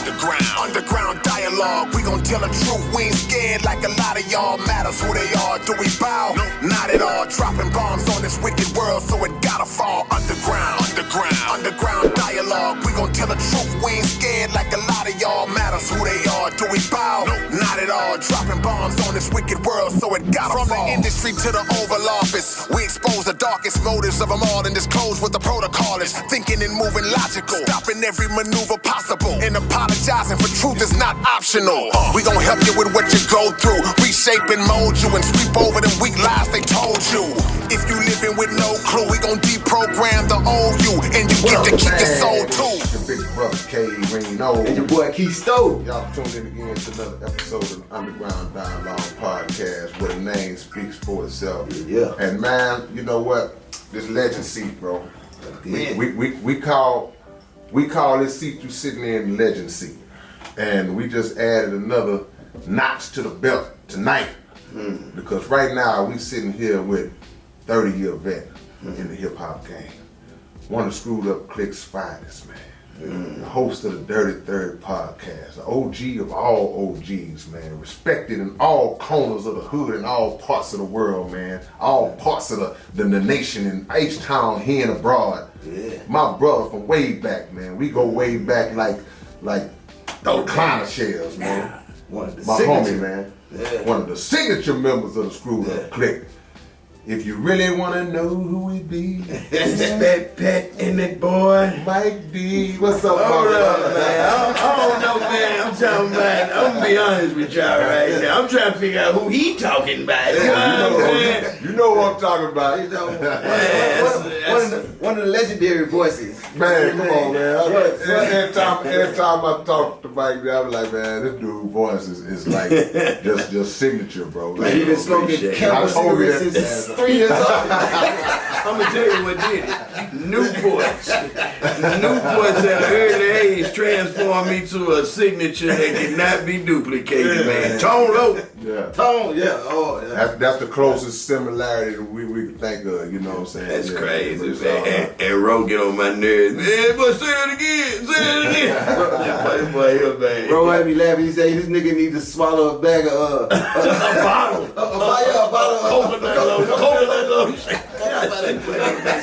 Underground dialogue, we gon' tell the truth. We ain't scared like a lot of y'all. Matters who they are. Do we bow? No, not at all. Dropping bombs on this wicked world, so it gotta fall. Underground dialogue, we gon' tell the truth. We ain't scared like a lot of y'all. Matters who they are. Do we bow? No, not at all. Dropping bombs on this wicked world, so it gotta fall. From the industry to the Oval Office, we expose the darkest motives of them all and disclose what the protocol is. Thinking and moving logical, stopping every maneuver possible, and apologizing for truth is not optional. We gon' help you with what you go through, reshape and mold you, and sweep over them weak lies they told you. If you living with no clue, we gon' deprogram the old you, and you get to keep your soul too. Your big brother K. Reno and your boy Key Stowe. Y'all tuned in again to another episode of the Underground Dialogue Podcast, where the name speaks for itself. Yeah. And man, you know what? This legend seat, bro. We call this seat you sitting in legend seat, and we just added another notch to the belt tonight. Because right now we sitting here with 30-year vet in the hip hop game, one of Screwed Up Click's finest, man. The host of the Dirty Third podcast, the OG of all OGs, man. Respected in all corners of the hood and all parts of the world, man. All parts of the nation, in H-Town, here and abroad. Yeah. My brother from way back, man. We go way back like recliner shells, man. One of the My homie, man. Yeah. One of the signature members of the Screwed Up Click. If you really want to know who we be, It's Fat Pat and that boy Mike D. What's up, Hold brother? up, man. I don't know, man. I'm talking about, I'm gonna be honest with y'all right now. I'm trying to figure out who he talking about. You know what I'm saying? You know what I'm talking about. One of the legendary voices. Man, come on, man. Every time I talk to Mike D, I'm like, man, this dude's voice is like just signature, bro. Like, He been smoking Camel cigarettes since 3 years old. I'm gonna tell you what did it. Newports at an early age transformed me to a signature that cannot be duplicated, man. Tone low. Yeah. Tone, yeah. Oh, yeah. That's the closest similarity that we can think of, you know what I'm saying? That's Yeah. crazy, man. And Ro get on my nerves. Man, but say it again. Say it again. Boy, here, man. Bro had me laughing. He said this nigga need to swallow a bag of a bottle. a bottle of Coconut lotion.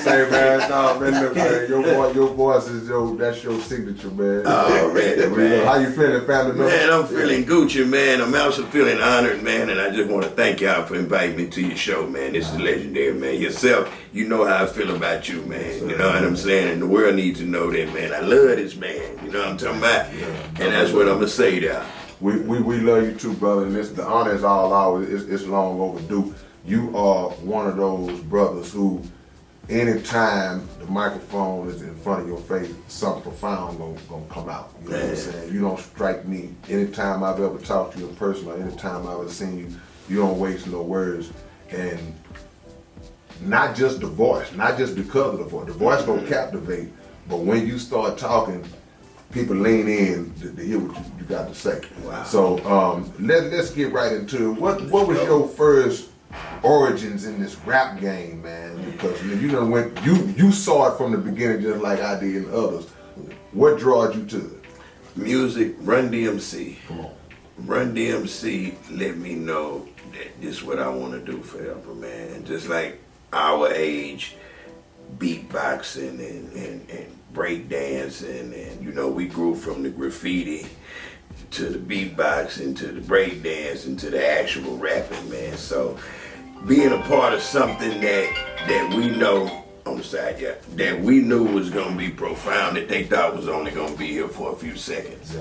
Say, man, nah, man, look, man, your voice is that's your signature, man. Already, man. How you feeling, family? Man, I'm feeling Gucci, man. I'm also feeling honored, man, and I just want to thank y'all for inviting me to your show, man. This is legendary, man. Yourself, you know how I feel about you, man. You know what I'm saying? And the world needs to know that, man. I love this man. You know what I'm talking about? And that's what I'm going to say there. We love you too, brother, and the honor is all ours. It's long overdue. You are one of those brothers who, anytime the microphone is in front of your face, something profound gonna come out. You know what I'm saying? You don't strike me. Anytime I've ever talked to you in person or anytime I've ever seen you, you don't waste no words. And not just the voice, not just because of the voice. The voice gonna captivate, but when you start talking, people lean in to hear what you got to say. Wow. So let's get right into it. What was your first origins in this rap game, man? Because you know when you saw it from the beginning just like I did and others. What drawed you to it? Music, Run DMC. Come on. Run DMC let me know that this is what I want to do forever, man. And just like our age, beatboxing and break dancing, and you know, we grew from the graffiti to the beatboxing to the break dancing to the actual rapping, man. So being a part of something that we know on the side, that we knew was gonna be profound, that they thought was only gonna be here for a few seconds,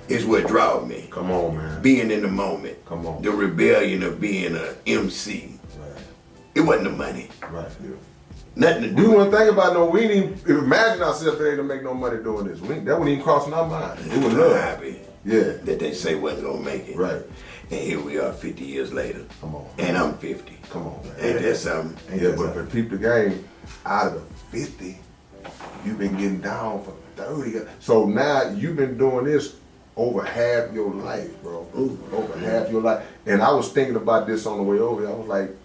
is what drawed me. Come on, man. Being in the moment. Come on. The rebellion of being an MC. Right. It wasn't the money. Right. Yeah. Nothing to We do. wouldn't think about no. We didn't even imagine ourselves that ain't to make no money doing this. That wouldn't even cross our mind. It was love. Hobby Yeah. that they say wasn't gonna make it. Right. And here we are 50 years later. Come on. And I'm 50. Come on, man. Ain't that something? Yeah, but peep the game. Out of the 50, you've been getting down for 30. So now you've been doing this over half your life, bro. Over half your life. And I was thinking about this on the way over here. I was like,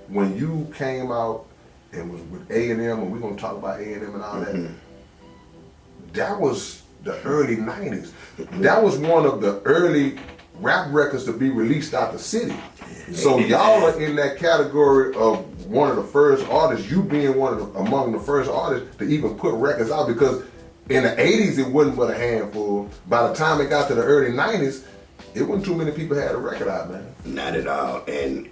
when you came out and was with A&M, and we're gonna talk about A&M and all that, that was the early 90s. That was one of the early rap records to be released out the city. So y'all are in that category of one of the first artists, you being among the first artists to even put records out, because in the 80s it wasn't but a handful. By the time it got to the early 90s, it wasn't too many people had a record out, man. Not at all. And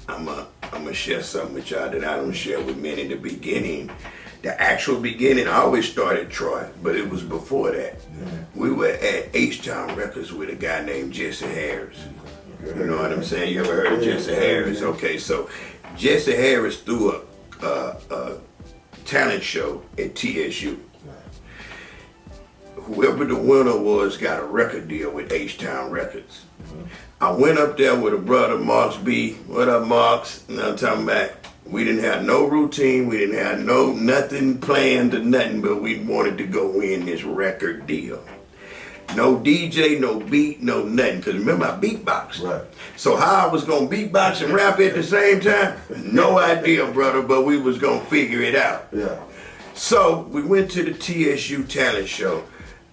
I'm gonna share something with y'all that I don't share with men in the beginning. The actual beginning, I always started Troy, but it was before that. Yeah. We were at H-Town Records with a guy named Jesse Harris. You know what I'm saying? You ever heard of Jesse Harris? Okay, so Jesse Harris threw a talent show at TSU. Whoever the winner was got a record deal with H-Town Records. I went up there with a brother, Marks B. What up, Marks? And I'm talking about, we didn't have no routine, we didn't have nothing planned or nothing, but we wanted to go win this record deal. No DJ, no beat, no nothing. Because remember, I beatbox. Right. So how I was going to beatbox and rap at the same time, no idea, brother, but we was going to figure it out. Yeah. So we went to the TSU talent show.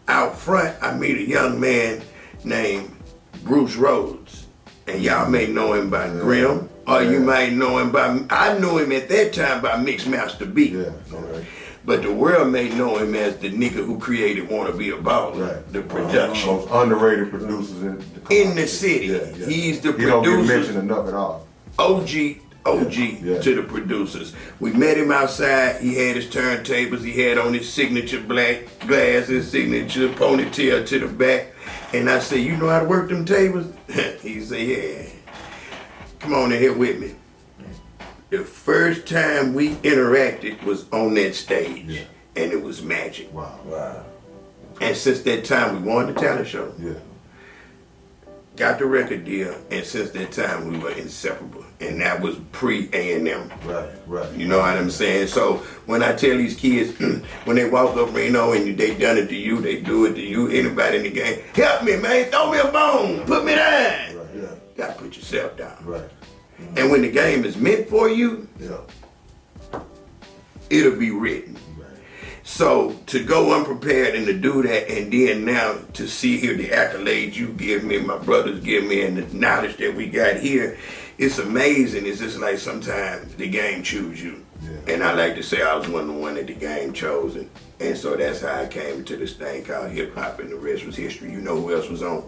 Out front, I meet a young man named Bruce Rhodes. And y'all may know him by Grim, or you might know him by, I knew him at that time by Mixmaster B. Yeah, okay. But the world may know him as the nigga who created Wanna Be a Baller, Right. the production. Most underrated producers In the city. Yeah. He's the He don't get producer. mentioned enough at all. OG Yeah. to the producers. We met him outside. He had his turntables. He had on his signature black glasses, signature ponytail to the back. And I said, you know how to work them tables? He said, yeah. Come on in here with me. The first time we interacted was on that stage. And it was magic. Wow. And since that time, we won the talent show. Yeah. Got the record deal, and since that time we were inseparable, and that was pre-A&M. Right. You know what I'm saying? So when I tell these kids, when they walk up Reno and they done it to you, they do it to you, anybody in the game, help me, man, throw me a bone, put me down. Right. Yeah. You gotta put yourself down. Right. And when the game is meant for you, Yeah. it'll be written. So to go unprepared and to do that, and then now to see here the accolades you give me, my brothers give me, and the knowledge that we got here, it's amazing. It's just like sometimes the game choose you. Yeah. And I like to say I was one of the one that the game chose. And so that's how I came to this thing called hip hop, and the rest was history. You know who else was on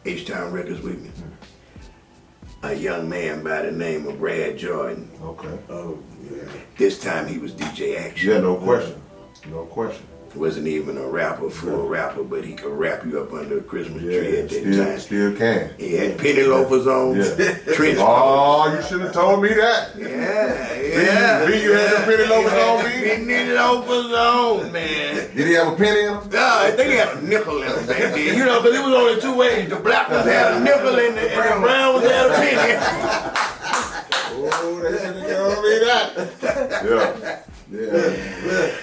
H-Town Records with me? A young man by the name of Brad Jordan. Okay. Oh, yeah. This time he was DJ Action. Yeah, no question. No question. Wasn't even a rapper, full rapper, but he could rap you up under a Christmas tree at that time. Still can. He had penny loafers on, trench Oh, you should have told me that. Yeah. B, you had the penny loafers on, B? Penny loafers on, man. Did he have a penny in him? I think he had a nickel in him back then. You know, because it was only two ways. The black ones had a nickel and the brown ones had a penny. Oh, they should have told me that. Yeah.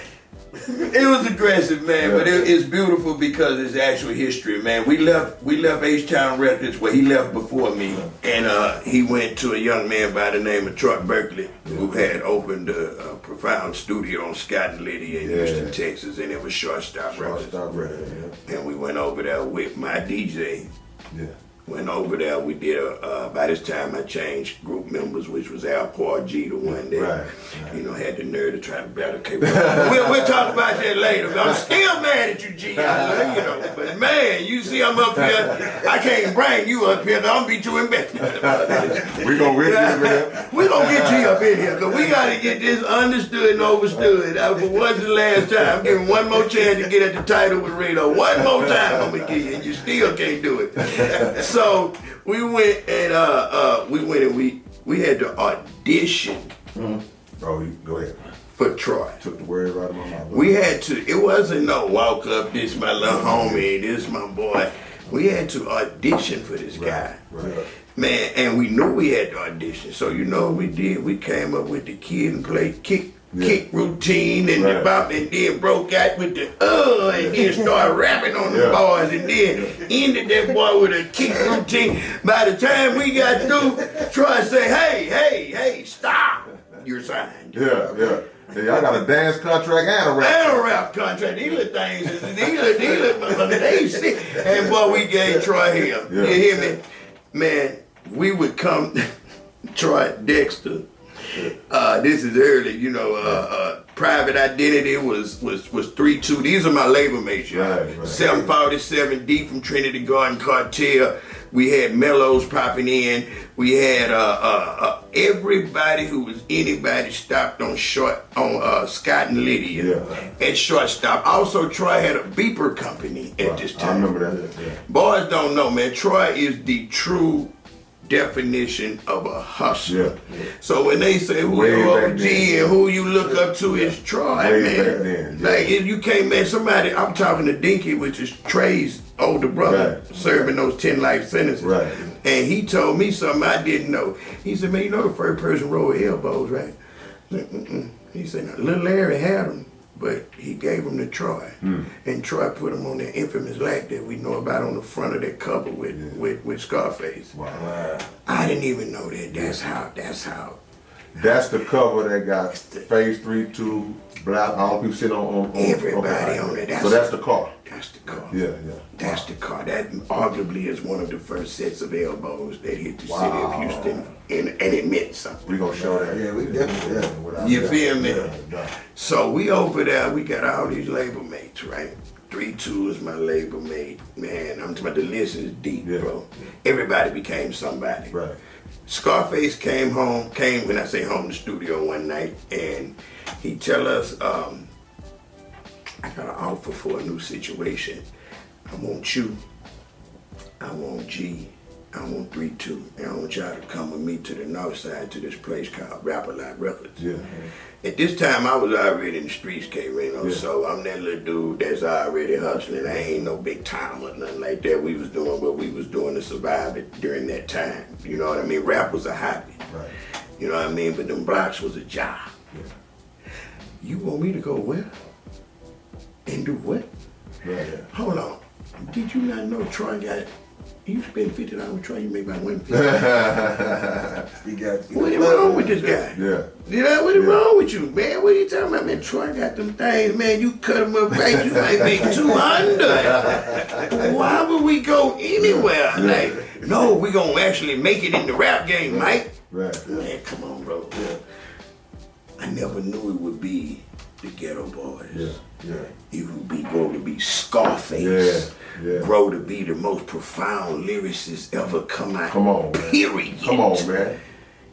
It was aggressive, man, but it's beautiful because it's actual history, man. We left H-Town Records, where he left before me, and he went to a young man by the name of Troy Berkeley, who had opened a profound studio on Scott and Liddy in Houston, Texas, and it was Short Stop Records. And we went over there with my DJ. Yeah. Went over there, we did by this time I changed group members, which was Al G, the one that, you know, had the nerve to try to battle K. We'll talk about that later. I'm still mad at you, G. You know, but man, you see I'm up here, I can't bring you up here, I'm be too embarrassed. We're going to get you up here. We're going to get G up in here, because we got to get this understood and overstood. For once the last time, I'm giving one more chance to get at the title with Reno. One more time I'm going to give you, and you still can't do it. So we went and we had to audition. Oh, go ahead. For Troy. Took the word right out of my mouth. We had to. It wasn't no walk up. This my little homie. This my boy. We had to audition for this guy. Right. Man, and we knew we had to audition. So you know what we did? We came up with the kid and played kick routine and the bop, and then broke out with the and then started rapping on the bars, and then ended that boy with a kick routine. By the time we got through, Troy said, hey, stop. You're signed. Yeah. Yeah, y'all got a dance contract and a rap. And a rap contract. These little things, they sick. And boy, we gave Troy him. Yeah. You hear me? Man, we would come, Troy Dexter. This is early, Private Identity was 3-2. These are my label mates, y'all. Right. 747 D from Trinity Garden Cartel. We had Mellows popping in. We had everybody who was anybody stopped on Scott and Lydia at Shortstop. Also, Troy had a beeper company at this time. I remember that. Yeah. Boys don't know, man. Troy is the true definition of a hustler. Yeah. So when they say who Way your back OG then. and who you look up to is Troy, Way man. back then, yeah. Like if you can't, man, somebody, I'm talking to Dinky, which is Trey's older brother, serving those 10 life sentences. Right. And he told me something I didn't know. He said, man, you know the first person rolled elbows, right? I said, mm-mm. He said, now, Lil Larry had them, but he gave them to Troy. And Troy put them on that infamous lap that we know about on the front of that cover with Scarface. Wow. I didn't even know that. That's how. That's the cover that got Phase 3, 2, Black, all people sitting on Everybody on it. So that's the car. That's the car. Yeah. That's the car. That arguably is one of the first sets of elbows that hit the city of Houston, and it meant something. We gonna show that. Yeah, we definitely. You feel me? Yeah. So we over there, we got all these label mates, right? 3-2 is my label mate. Man, I'm talking about the list is deep, bro. Everybody became somebody. Right. Scarface came when I say home, the studio one night, and he tell us, I got an offer for a new situation. I want you, I want G, I want 3-2, and I want y'all to come with me to the north side to this place called Rappin Records. Yeah. At this time, I was already in the streets, K-Reno, so I'm that little dude that's already hustling. I ain't no big time or nothing like that. We was doing what we was doing to survive it during that time. You know what I mean? Rap was a hobby. Right. You know what I mean? But them blocks was a job. Yeah. You want me to go where? And do what? Right. Hold on. Did you not know Troy got, you spend $50 with Troy, you make about $150. He got you. What is wrong with this guy? Yeah. You know, what is wrong with you, man? What are you talking about, man? Troy got them things, man. You cut them up right, you might make 200. Why would we go anywhere? Like, no, we gonna actually make it in the rap game, Mike. Right. Man, come on, bro. I never knew it would be the Ghetto Boys. Yeah. It would grow to be Scarface. Yeah. Grow to be the most profound lyricist ever come out. Come on, man. Period. Come on, man.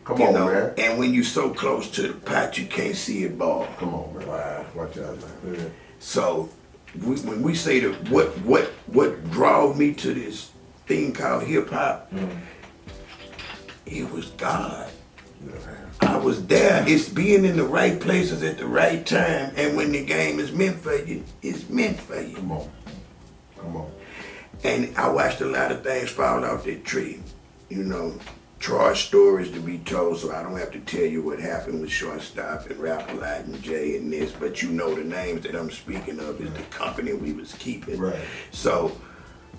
Come on, man. And when you're so close to the pot, you can't see it ball. Come on, man. Wow. Watch out, man. Yeah. So when we say that what drove me to this thing called hip hop, it was God. I was there. It's being in the right places at the right time, and when the game is meant for you, it's meant for you. Come on. And I watched a lot of things fall off that tree. You know, Troy's stories to be told, so I don't have to tell you what happened with Shortstop and Rappin and Jay and this, but you know the names that I'm speaking of is the company we was keeping. Right. So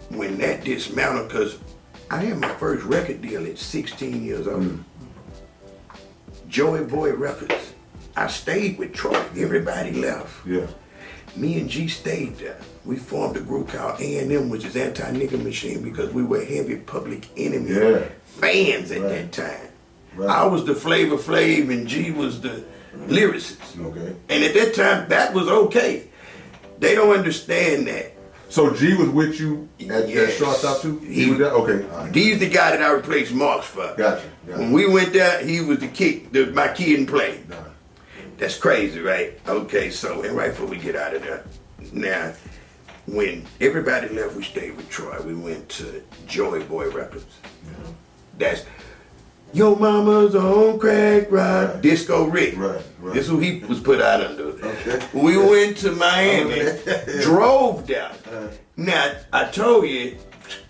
when that dismantled, because I had my first record deal at 16 years old. Joey Boy Records. I stayed with Troy. Everybody left. Yeah. Me and G stayed there. We formed a group called A&M, which is Anti-Nigga Machine, because we were heavy Public Enemy fans at that time. Right. I was the Flavor Flav and G was the lyricist. Okay. And at that time, that was okay. They don't understand that. So G was with you at Yes. Shortstop too? He was there? Okay. All right. He's the guy that I replaced Marks for. Gotcha. When we went there, he was my kid and play. Nah. That's crazy, right? Okay, so, and right before we get out of there, now, when everybody left, we stayed with Troy. We went to Joey Boy Records. That's Yo Mama's on crack rock, Disco Rick. Right. This is who he was put out under. Okay. We went to Miami, drove down. Now, I told you,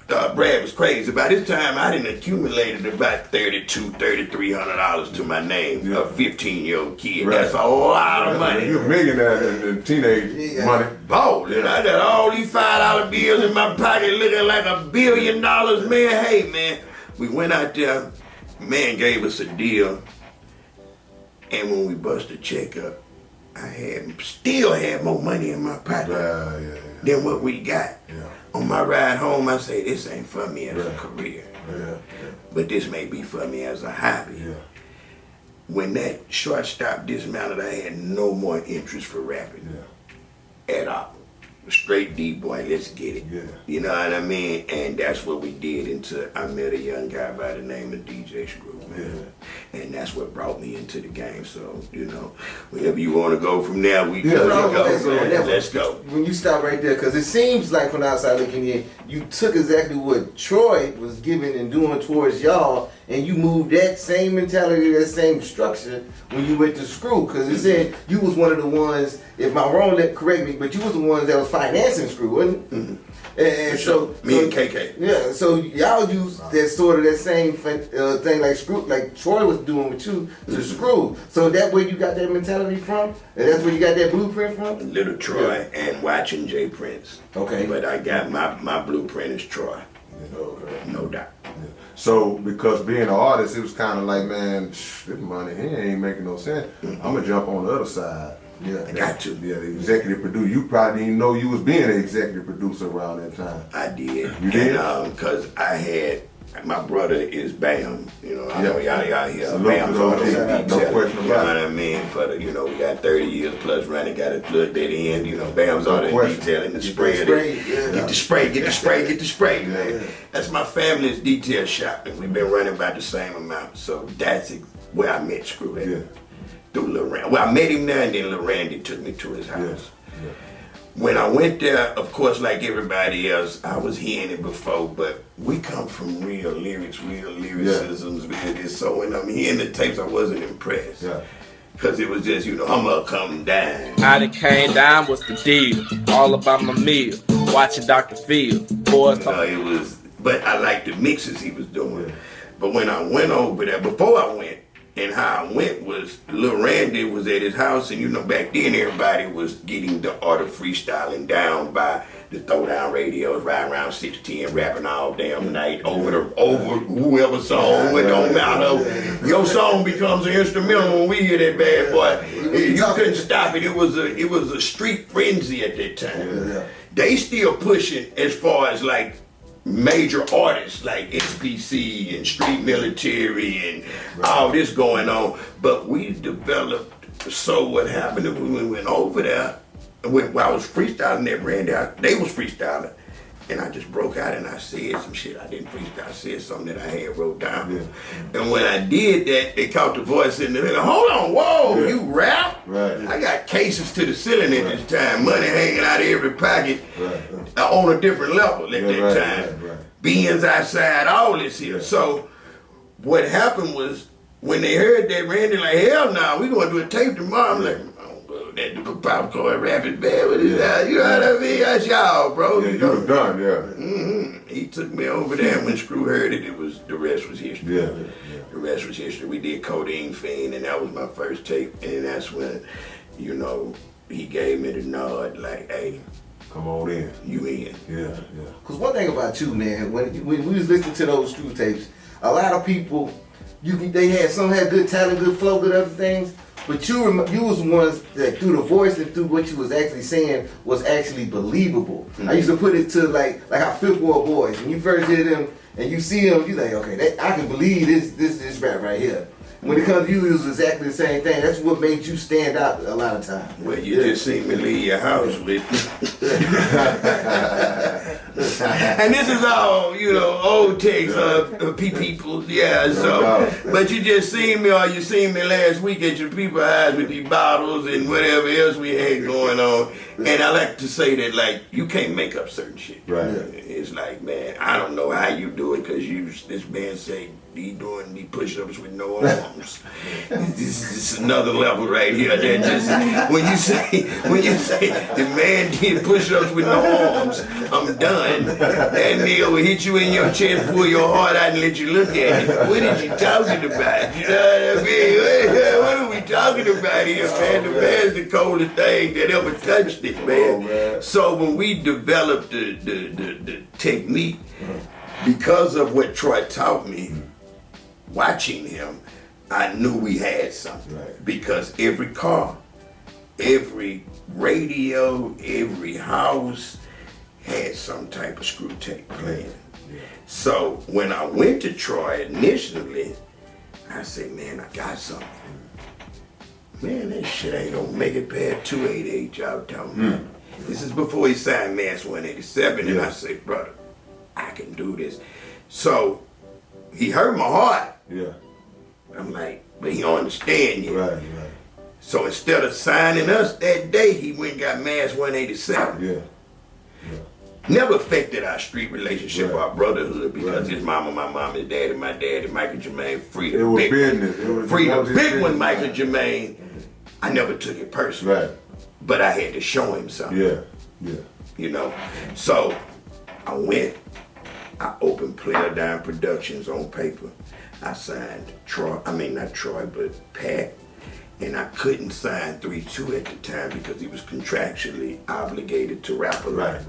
Brad was crazy. By this time, I done accumulated about $3,300 to my name, a 15-year-old kid. Right. That's a lot of money. You're a millionaire in teenage money. Ballin'. I got all these $5 bills in my pocket looking like $1 billion, man. Hey, man, we went out there. Man gave us a deal, and when we bust the check up, still had more money in my pocket than what we got. On my ride home, I say, this ain't for me as a career, but this may be for me as a hobby. When that shortstop dismounted, I had no more interest for rapping at all. Straight D boy, let's get it. You know what I mean? And that's what we did until I met a young guy by the name of DJ Screw, man. And that's what brought me into the game. So, you know, wherever you want to go from there, we go. Let's go. When you stop right there, because it seems like from the outside looking in, you took exactly what Troy was giving and doing towards y'all, and you moved that same mentality, that same structure when you went to Screw. Because it said you was one of the ones, if I'm wrong, correct me, but you was the ones that was financing Screw, wasn't it? And so me and KK. Yeah, so y'all use that sort of that same thing like Screw, like Troy was doing with you to Screw. So that where you got that mentality from, and that's where you got that blueprint from. Lil Troy and watching Jay Prince. Okay. But I got my blueprint is Troy. No doubt. So, because being an artist, it was kind of like, man, this money here ain't making no sense. I'm gonna jump on the other side. I got to. Yeah, the executive producer. You probably didn't know you was being an executive producer around that time. I did. You did? Because I had, my brother is Bam. You know, I know y'all here. Salute Bam's to on those the people. No question You know about what it. I mean? For the, you know, we got 30 years plus running, got to plug that in. You know, Bam's on the detailing, the spray. Get the spray, get the spray, get the spray, man. That's my family's detail shop, and we've been running about the same amount. So that's where I met Screw at. Through Lil Randy. Well, I met him there, and then Lil Randy took me to his house. When I went there, of course, like everybody else, I was hearing it before, but we come from real lyrics, real lyricisms, real this. So when I'm hearing the tapes, I wasn't impressed. Because it was just, you know, I'm gonna come down. How they came down was the deal. All about my meal. Watching Dr. Phil. Boys, it was, but I liked the mixes he was doing. But when I went over there, before I went, and how I went was Lil Randy was at his house, and you know back then everybody was getting the art of freestyling down by the throwdown radios, riding around 610, rapping all damn night over whoever song. It don't matter. Your song becomes an instrumental when we hear that bad boy. You couldn't stop it. It was a street frenzy at that time. They still pushing as far as like major artists like S.U.C and Street Military and all this going on, but we developed. So what happened is when we went over there, when I was freestyling that Randy, they was freestyling, and I just broke out and I said some shit. I didn't freestyle. I said something that I had wrote down. And when I did that, they caught the voice in the middle. Hold on, whoa, you rap? I got cases to the ceiling at this time, money hanging out of every pocket on a different level at that time. Beans outside, all this here. So what happened was when they heard that, Randy like, hell no, we gonna do a tape tomorrow. I'm like, that popcorn rap is bad with his eyes. You know what I mean? That's y'all, bro. You know? was done, He took me over there, and when Screw heard it, the rest was history. The rest was history. We did Codeine Fiend, and that was my first tape, and that's when, you know, he gave me the nod, like, hey, come on in. You in. Because one thing about you, man, when we was listening to those Screw tapes, a lot of people, some had good talent, good flow, good other things, but you was the ones that through the voice and through what you was actually saying was actually believable. I used to put it to like how Fifth Ward Boys, when you first hear them and you see them, you like, okay, I can believe this rap right here. When it comes to you, it was exactly the same thing. That's what made you stand out a lot of times. Well, you just seen me leave your house with and this is all, you know, old takes of people, so, but you just seen me, or you seen me last week at your people's house with these bottles and whatever else we had going on, and I like to say that, like, you can't make up certain shit. It's like, man, I don't know how you do it, because this man say, he doing the push-ups with no arms. This is another level right here. That just when you say the man did push-ups with no arms, I'm done. That nigga will hit you in your chest, pull your heart out, and let you look at it. What are you talking about? You know what I mean? What are we talking about here, man? The man's the coldest thing that ever touched it, man. So when we developed the technique, because of what Troy taught me, watching him, I knew we had something. Because every car every radio, every house had some type of screw tape playing. So when I went to Troy initially, I said, man, I got something. Man, that shit ain't gonna make it past 288, y'all talking about. This is before he signed Mass 187, and I said, brother, I can do this. So he hurt my heart. Yeah. I'm like, but he don't understand yet. Right. So instead of signing us that day, he went and got Mass 187. Yeah. Never affected our street relationship or our brotherhood because his mama, my mom, his daddy, my daddy, Michael Jermaine, free It was pick. business. Free to pick one, Michael Jermaine. I never took it personally. Right. But I had to show him something. Yeah. You know? So I went, I opened Player Down Productions on paper. I signed not Troy, but Pat. And I couldn't sign 3-2 at the time because he was contractually obligated to Rappin. Right.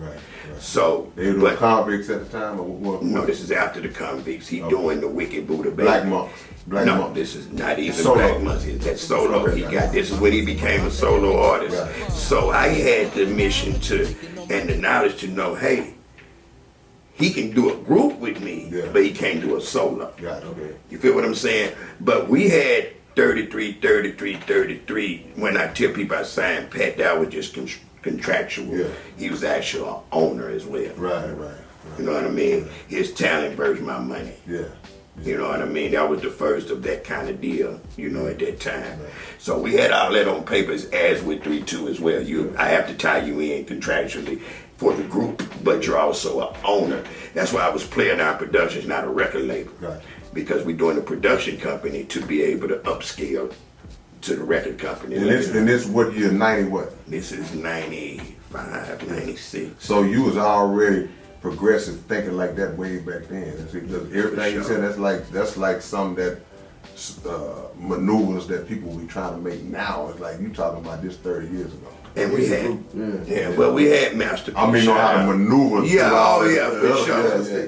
So, They were convicts at the time, or what? no, this is after the convicts. He doing the Wicked Buddha Baby. Black Monks. This is not even Solo. Black Monks. That's solo. This is when he became a solo artist. Right. So I had the mission and the knowledge to know, hey, he can do a group with me, but he can't do a solo. Right, okay. You feel what I'm saying? But we had 33. When I tell people I signed Pat, that was just contractual. Yeah. He was actually an owner as well. Right. You know what I mean? His talent versus my money. Yeah. You know what I mean? That was the first of that kind of deal, you know, at that time. So we had all that on papers as with 3-2 as well. I have to tie you in contractually for the group, but you're also an owner. That's why I was Player Down Productions, not a record label. Right. Because we're doing a production company to be able to upscale to the record company. And this what year, 90 what? This is 95, 96. So you was already progressive thinking like that way back then. Because everything you said, that's like some that maneuvers that people be trying to make now. It's like you talking about this 30 years ago. And we had, we had masterpiece. I mean, know how to maneuver. Yeah, for sure. Yeah.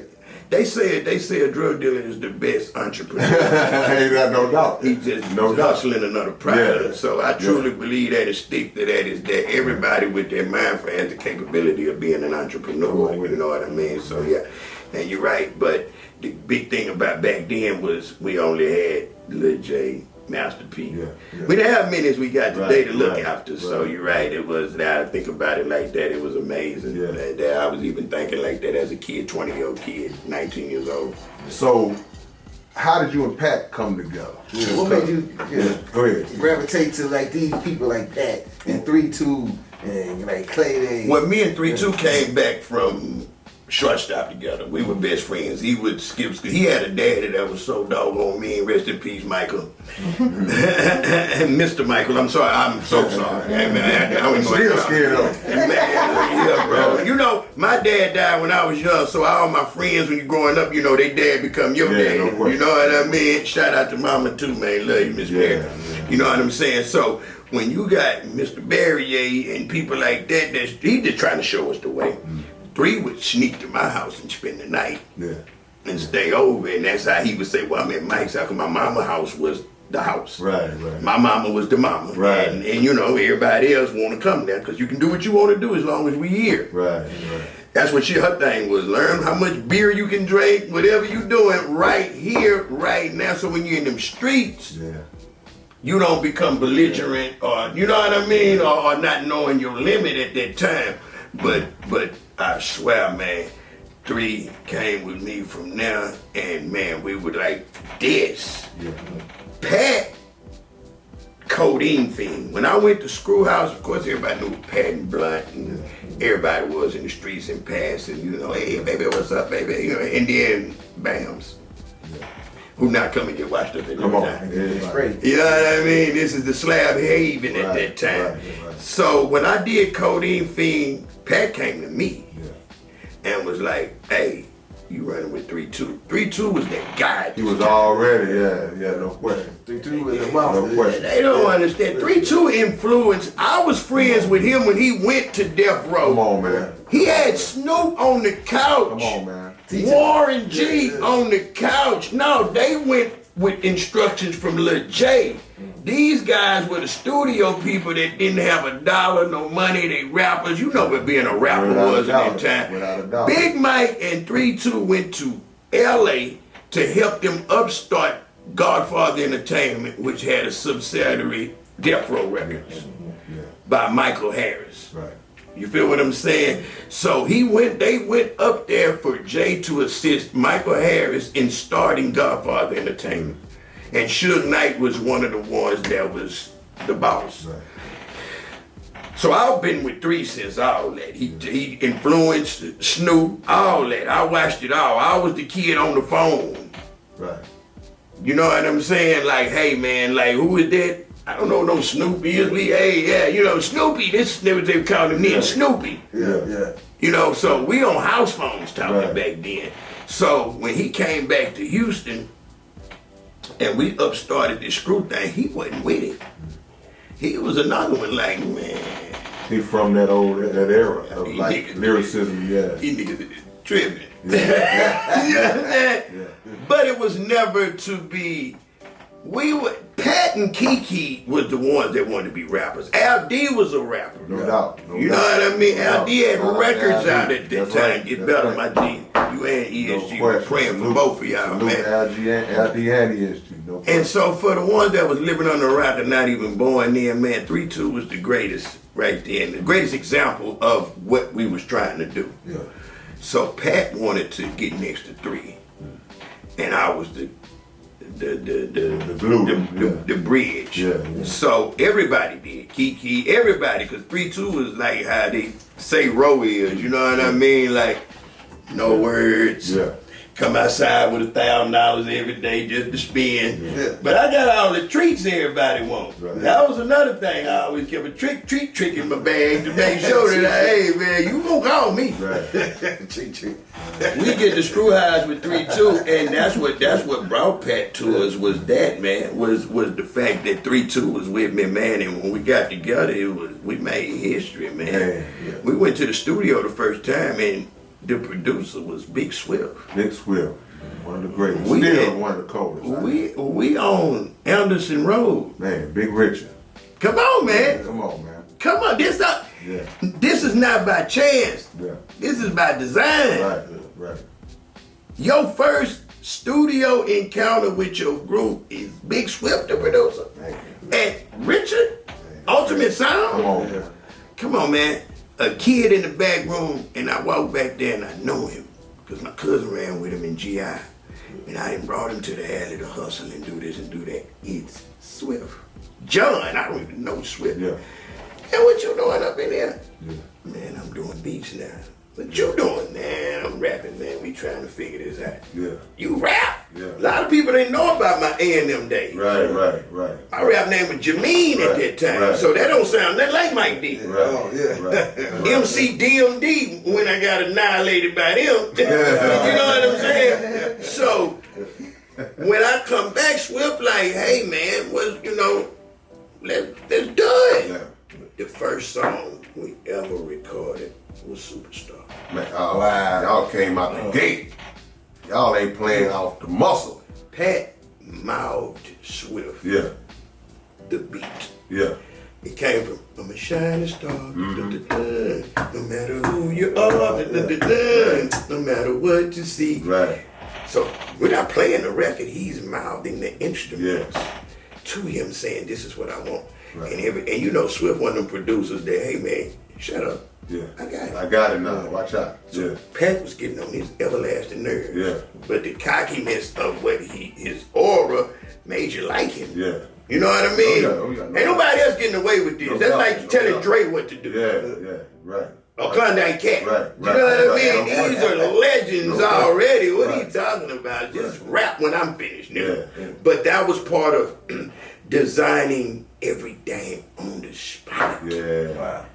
They say a drug dealer is the best entrepreneur. Ain't got no doubt. He just hustling another product. Yeah. So I truly believe that is stick to that is that everybody with their mind frame has the capability of being an entrepreneur. You know what I mean? So yeah, and you're right. But the big thing about back then was we only had Lil J, Master P. We didn't have many as we got today to look after. So you're right. It was, now I think about it like that, it was amazing. That I was even thinking like that as a kid, 20-year-old kid, 19 years old. So how did you and Pat come together? What made you Go ahead. gravitate to like these people like Pat and 3-2 and like Clay Day? When me and 3-2 came back from shortstop together, we were best friends. He would skip school. He had a daddy that was so doggone mean. Rest in peace, Michael. And Mr. Michael, I'm sorry. I'm so sorry. Hey, man, I was Still scared of him. Yeah, bro. You know, my dad died when I was young, so all my friends, when you're growing up, you know, they dad become your dad. No question. You know what I mean? Shout out to Mama too, man. Love you, Miss Mary. You know what I'm saying? So when you got Mr. Barrier and people like that, he just trying to show us the way. 3 would sneak to my house and spend the night and stay over, and that's how he would say, well, I'm at Mike's house, because my mama's house was the house. Right. My mama was the mama. Right. And you know, everybody else want to come there, because you can do what you want to do as long as we here. Right. That's what her thing was. Learn how much beer you can drink, whatever you doing right here, right now. So when you're in them streets, you don't become belligerent, or you know what I mean, or not knowing your limit at that time. But I swear, man, 3 came with me from there, and man, we were like this. Pat, codeine fiend. When I went to Screwhouse, of course, everybody knew Pat and Blunt, and everybody was in the streets and passing, you know, hey, baby, what's up, baby? You know, and then Bams. Who not come and get washed up at Come that on. time. Yeah. You know what I mean? This is the slab haven at that time. Right. So when I did Codeine Fiend, Pat came to me and was like, hey, you running with 3-2. 3-2 was that guy. He was already, no question. 3-2 was the mouth. No question. They don't understand. 3-2 influenced. I was friends with him when he went to Death Row. Come on, man. He had Snoop on the couch. Come on, man. Warren G on the couch. No, they went with instructions from Lil J. These guys were the studio people that didn't have a dollar, no money. They rappers. You know what being a rapper was at that time. Without a doubt. Big Mike and 3-2 went to L.A. to help them upstart Godfather Entertainment, which had a subsidiary, Death Row Records, by Michael Harris. Right. You feel what I'm saying? So they went up there for Jay to assist Michael Harris in starting Godfather Entertainment. And Suge Knight was one of the ones that was the boss. Right. So I've been with 3 since all that. He influenced Snoop, all that. I watched it all. I was the kid on the phone. Right. You know what I'm saying? Like, hey man, like who is that? I don't know no Snoopy is we. Hey, yeah, you know Snoopy. This never they called him then Snoopy. Yeah. You know, so we on house phones talking Right. back then. So when he came back to Houston and we upstarted this screw thing, he wasn't with it. He was another one like, man. He from that era of He like niggas- lyricism, yeah. He niggas tripping. You know what I'm saying? But it was never to be. Pat and KeKe was the ones that wanted to be rappers. Al D was a rapper. No doubt. You know what I mean? Al D had No doubt. records Al out D. at that That's time. right. Get That's better, right. my G. You and ESG No were question. praying for Salute. both of y'all, Salute man. LD and ESG. No question. And so for the ones that was living on the rock and not even born then, man, 3-2 was the greatest right there. And the greatest example of what we was trying to do. Yeah. So Pat wanted to get next to 3. And I was the glue. the bridge. Yeah. So everybody did. KeKe, everybody, because 3-2 was like how they say row is, you know what I mean? Like, no words. Yeah. Come outside with $1,000 every day just to spend. Yeah. But I got all the treats everybody wants. Right. That was another thing. I always kept a trick in my bag to make sure that, hey man, you won't call me. Right. We get the screw highs with 3-2, and that's what brought Pat to us was that, man, was the fact that 3-2 was with me, man, and when we got together, we made history, man. Yeah. We went to the studio the first time, and the producer was Big Swift. Big Swift. One of the greatest. We Still had- one of the coldest. We on Anderson Road. Man, Big Richard. Come on, man. Come on, man. Come on. Yeah. This is not by chance. Yeah. This is by design. Right. Your first studio encounter with your group is Big Swift, the producer. Man. And Richard, Ultimate Sound. Come on, man. Come on, man. A kid in the back room, and I walked back there and I know him because my cousin ran with him in GI. And I done brought him to the alley to hustle and do this and do that. It's Swift. John, I don't even know Swift. Yeah. And what you doing up in there? Yeah. Man, I'm doing beats now. What you doing? Man, I'm rapping, man. We trying to figure this out. Yeah. You rap? Yeah. A lot of people didn't know about my A&M days. Right. My rap name was Jameen at that time, Right. so that don't sound nothing like Mike D. Right. MC DMD when I got annihilated by them. You know what I'm saying? So when I come back, Swift like, hey man, let's do it. Yeah. The first song we ever recorded was Superstar. Man, wow. Y'all came out the gate. Y'all ain't playing off the muscle. Pat mouthed Swift Yeah. the beat. Yeah. It came from I'm a shining star, no matter who you are, no matter what you see. Right. So without playing the record, he's mouthing the instruments Yeah. to him, saying, "This is what I want." Right. And you know, Swift, one of them producers that, hey man, shut up. Yeah. I got it. I got it now. Watch out. Yeah. Pat was getting on his everlasting nerves. Yeah. But the cockiness of his aura made you like him. Yeah. You know what I mean? Oh, yeah. Ain't nobody else getting away with this. No That's doubt, like no telling doubt. Dre what to do. Yeah. Right. Or Klondike Cat. Right, You know what I right. mean? These are legends No doubt. already. What are you Right. talking about? Just rap when I'm finished, nigga. Yeah. But that was part of designing everything on the spot. Yeah. Wow.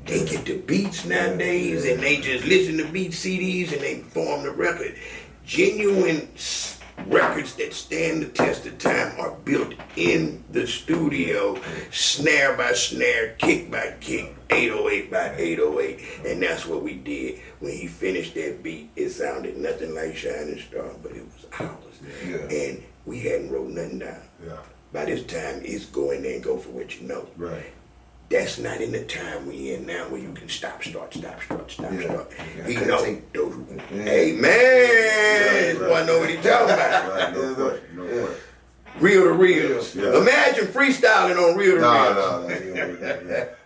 They get the beats nowadays and they just listen to beat CDs and they form the record. Genuine records that stand the test of time are built in the studio, snare by snare, kick by kick, 808 by 808. And that's what we did. When he finished that beat, it sounded nothing like Shining Star, but it was ours. Yeah. And we hadn't wrote nothing down. Yeah. By this time, it's go in there and go for what you know. Right. That's not in the time we in now where you can stop, start. He know those. Hey man, I know what he talking about. Right, no question, no question. Real to reals. Yeah. Imagine freestyling on real to reals. No,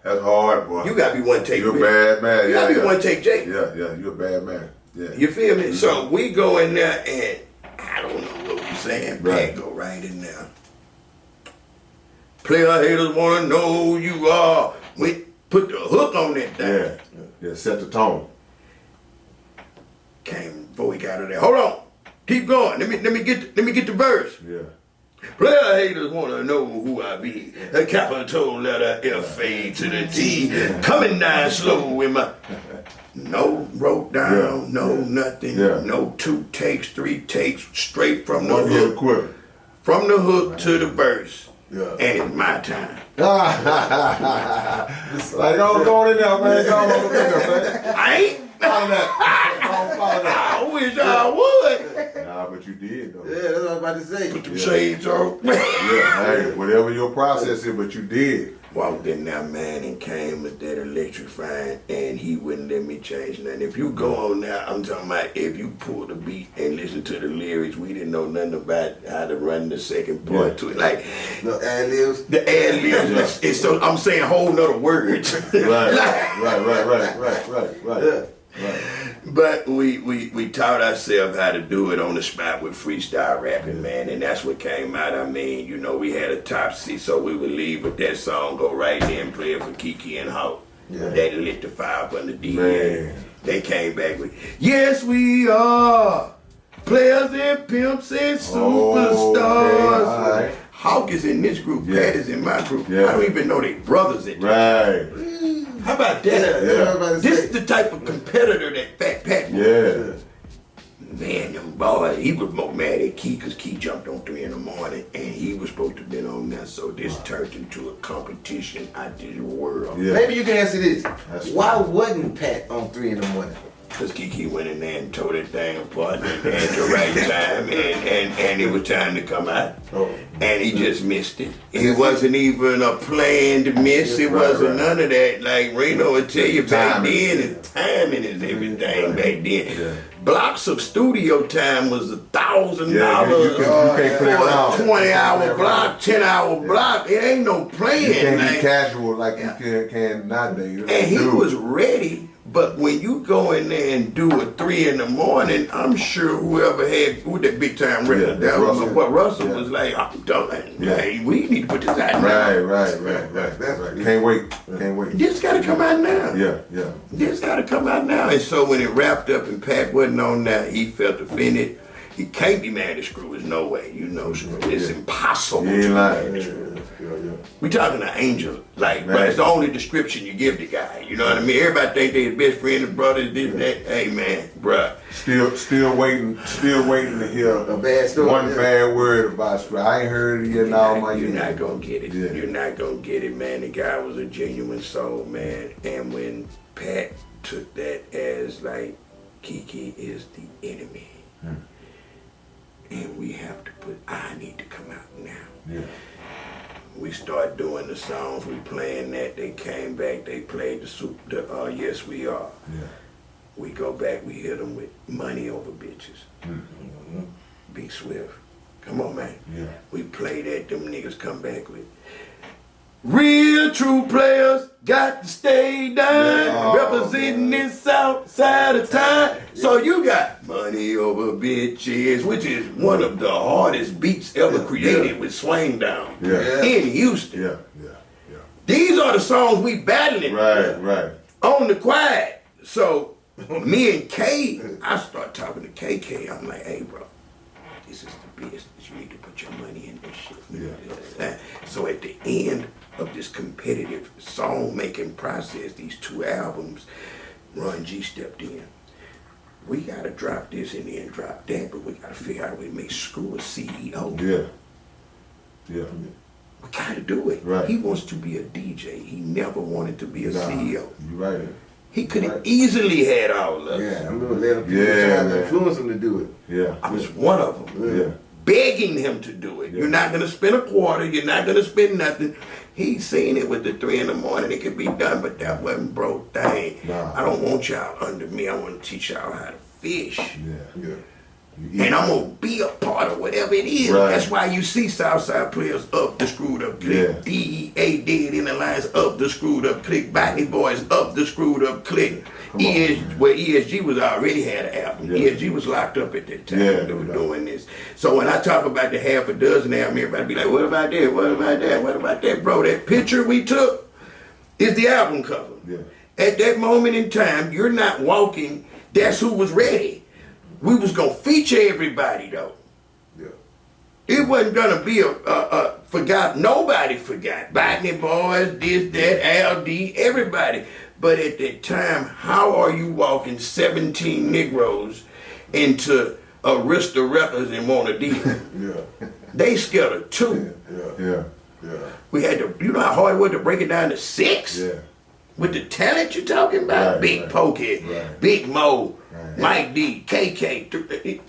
that's hard, boy. You gotta be one take. You're a bad man. You gotta be one take, Jake. Yeah, you're a bad man. Yeah. You feel me? So we go in there and I don't know what we're saying. Right. Pat go right in there. Player haters wanna know who you are. We put the hook on that thing. Yeah, set the tone. Came before we got out of there. Hold on. Keep going. Let me get the verse. Yeah. Player haters wanna know who I be. A capital letter F-A to the T. Coming down slow with my no wrote down, nothing. Yeah. No 2 takes, 3 takes, straight from the One hit hook. quick. From the hook to the verse. Yeah. And it's my time. Like, go on in there, man. Go on in there, man. I ain't. Follow that. I wish I would. Nah, but you did, though. Yeah, that's what I was about to say. Put them shades on. Yeah, hey, whatever your process is, but you did. Walked in there, man, and came with that electrifying, and he wouldn't let me change nothing. If you go on now, I'm talking about if you pull the beat and listen to the lyrics, we didn't know nothing about how to run the second part to it. Like, No ad-libs. the ad libs, it's so, I'm saying whole nother words. Right. Yeah. But we taught ourselves how to do it on the spot with freestyle rapping, man, and that's what came out. I mean, you know, we had a top C, so we would leave with that song, go right there and play it for KeKe and Hawk. Yeah. They lit the fire up on the DA. Man. They came back with, yes, we are players and pimps and superstars. all right. Hawk is in this group, Yeah. Pat is in my group. Yeah. I don't even know they brothers at Right. How about that? That's what I was about to This say. is the type of competitor that Fat Pat was. Yeah. Man, them boy, he was more mad at Key because Key jumped on 3 in the morning and he was supposed to have been on there. So this turned into a competition out this world. Yeah. Maybe you can answer this. That's Why wasn't Pat on 3 in the morning? Because KeKe went in there and tore that thing apart at the right time and it was time to come out. Oh. And he just missed it. It wasn't even a planned miss. It wasn't none of that. Like Reno would tell you back Timing. then, his timing is everything back then. Yeah. Blocks of studio time was $1,000 Yeah, you can't play for around. a 20-hour block, 10-hour block. It ain't no playing. You can't be like- casual like you can nowadays. and he was ready, but when you go in there and do a 3 in the morning, I'm sure whoever had who that big time record, Yeah, that was Russell. what Russell Yeah. was like. I'm done. Yeah. Like, we need to put this out now. Right. Can't wait. This got to come out now. Yeah. This got to come out now. And so when it wrapped up and Pat wasn't on that, he felt offended. He can't be mad at Screw. There's no way. You know Screw. It's impossible. You to ain't be lying. mad at Screw. We talking an angel, like, but Right. it's the only description you give the guy. You know what I mean? Everybody think they his best friend, his brother, this, that. Hey man, bruh. Still waiting to hear A bad story. one Yeah. bad word about Screw. I ain't heard it yet in all my You're years. not gonna get it. Yeah. You're not gonna get it, man. The guy was a genuine soul, man. And when Pat took that as like KeKe is the enemy, and we have to put, I need to come out now. Yeah. We start doing the songs, we playing that, they came back, they played the Yes We Are. Yeah. We go back, we hit them with Money Over Bitches. Be Swift. Come on, man. Yeah. We play that, them niggas come back with real true players got to stay down, Yeah. representing this south side of town. So you got Money Over Bitches, which is one of the hardest beats ever created with Swing Down Yeah. in Houston. Yeah. These are the songs we battling Right. on the quiet. So me and K, I start talking to KK. I'm like, hey, bro, this is the business. You need to put your money in this shit. Yeah. So at the end of this competitive song making process, these 2 albums, Ron G stepped in. We gotta drop this and then drop that, but we gotta figure out a way to make Screw a CEO. Yeah. We gotta do it. Right. He wants to be a DJ. He never wanted to be a Nah, CEO. You right. He could have Right. easily had all of it. Yeah, I'm gonna let him Yeah, try to man. influence him to do it. Yeah. I was one of them. Yeah. begging him to do it. You're not gonna spend a quarter, you're not gonna spend nothing. He's seen it with the 3 in the morning, it could be done, but that wasn't broke thing. Nah. I don't want y'all under me, I want to teach y'all how to fish. Yeah. And I'm gonna be a part of whatever it is. Right. That's why you see Southside players up the screwed up click. Yeah. DEA dead in the lines up the screwed up click. Botany Boys up the screwed up click. ESG was already had an album. Yeah. ESG was locked up at that time Yeah, when they were doing this. So when I talk about the half a dozen album, everybody be like, what about that? What about that? What about that, bro? That picture we took is the album cover. Yeah. At that moment in time, you're not walking. That's who was ready. We was gonna feature everybody though. Yeah. It wasn't gonna be a forgot. Nobody forgot. Botany Boys, this, that, LD, everybody. But at that time, how are you walking 17 Negroes into Arista Records and want a deal? Yeah. They scared of 2. Yeah. We had to. You know how hard it was to break it down to 6. Yeah. With the talent you're talking about, Right, Big right, Pokey, right. Big Mo, Right. Mike D, KK.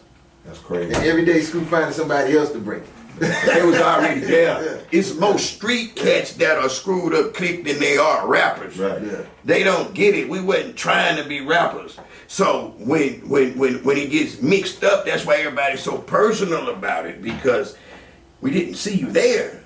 That's crazy. And every day Scoop finding somebody else to bring. They was already there. It's more street cats that are screwed up click than they are rappers. Right. Yeah. They don't get it. We wasn't trying to be rappers. So when it gets mixed up, that's why everybody's so personal about it, because we didn't see you there.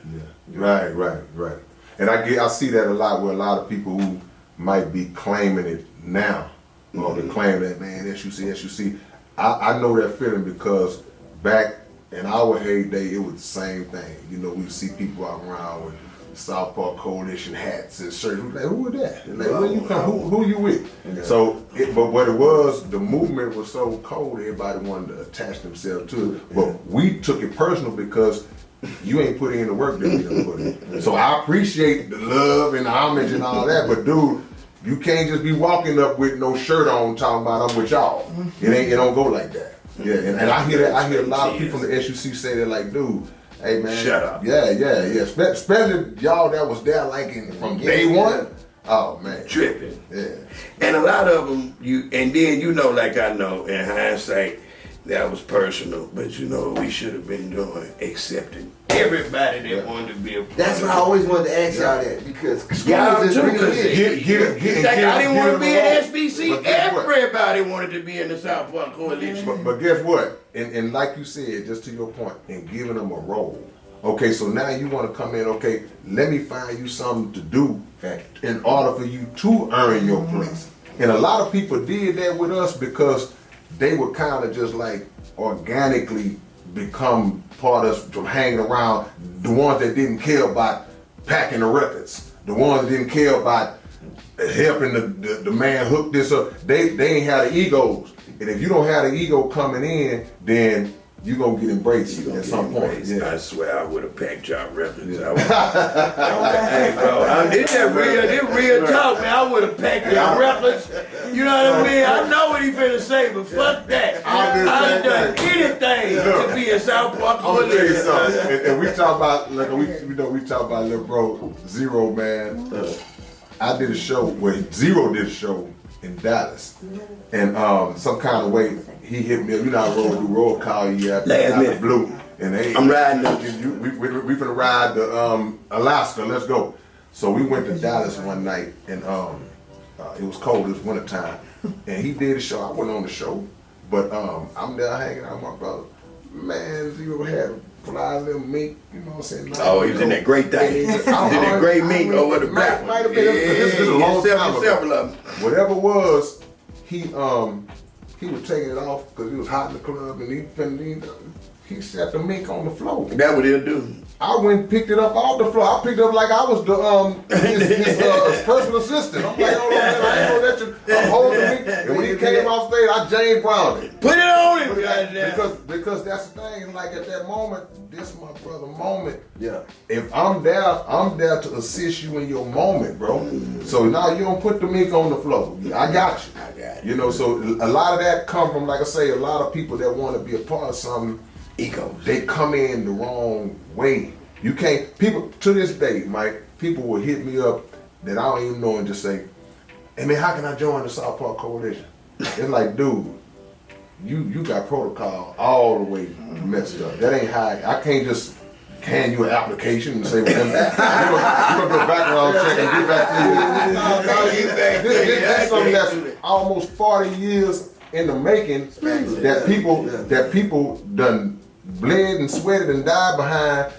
Yeah. Right. And I see that a lot with a lot of people who might be claiming it now. Or they claim that, man, S.U.C. I know that feeling because back in our heyday, it was the same thing. You know, we see people out around with South Park Coalition hats and shirts. We're like, who is that? They're like, where you come? Who you with? Yeah. So, but what it was, the movement was so cold, everybody wanted to attach themselves to it. But we took it personal because you ain't put in the work that we done put in. So I appreciate the love and the homage and all that, but dude, you can't just be walking up with no shirt on talking about I'm with y'all. It don't go like that. Yeah, and I hear that. I hear a lot of people from the S.U.C. say that, like, dude, hey man, Shut up. Yeah. Especially y'all that was there like from day one. Oh man, Tripping. Yeah. And a lot of them, and then you know, like I know, in hindsight, that was personal. But you know what we should have been doing? Accepting everybody that wanted to be a part. That's why I always wanted to ask y'all that, because Y'all schools is too, really cause big. I didn't want to be in But SBC. guess what? Everybody wanted to be in the South Park Coalition. But guess what? And like you said, just to your point, in giving them a role. Okay, so now you want to come in, okay, let me find you something to do in order for you to earn your place. And a lot of people did that with us because they were kind of just like organically become part of us from hanging around the ones that didn't care about packing the records, the ones that didn't care about helping the man hook this up. They ain't had the egos. And if you don't have the ego coming in, then you gonna get embraced at some point. I swear I would have packed y'all records. Hey bro, it's that real talk, man. I would have packed y'all records. You know what I mean? I know what he finna say, but fuck that. I've done anything to be a South Park I'm gonna tell you Coalition. something. And we talk about like we talk about little bro Zero, man. I did a show where Zero did a show in Dallas, and some kind of way he hit me up. You know, I roll call you out the blue, and hey, I'm riding up. We finna ride the Alaska. Let's go. So we went to Dallas one night, and it was cold. It was winter time, and he did a show. I wasn't on the show, but I'm there hanging out with my brother. Man, Zero had fly little mink, you know what I'm saying? Oh, he was in that great thing. He was in that great mink over the black one. Might have been this is a long time ago. Several of them. Whatever it was, he was taking it off because he was hot in the club, and he set the mink on the floor. That what he'll do. I went and picked it up off the floor. I picked it up like I was his personal assistant. I'm like, hold on, man, I ain't know that you. I'm holding the mink. And when he came off stage, I James Browned it. Put it on him, goddamn. Because that's the thing. Like at that moment, this my brother moment. Yeah. If I'm there to assist you in your moment, bro. So now you don't put the mink on the floor. I got you. I got You know, so a lot of that come from, like I say, a lot of people that want to be a part of something. Egos. They come in the wrong way. You can't. People to this day, Mike. People will hit me up that I don't even know and just say, "Hey man, how can I join the South Park Coalition?" It's like, dude, you got protocol all the way messed up. That ain't how. I can't just hand you an application and say, well, you're gonna do a background check and get back to you. This something that's almost 40 years in the making that people done bled and sweated and died behind.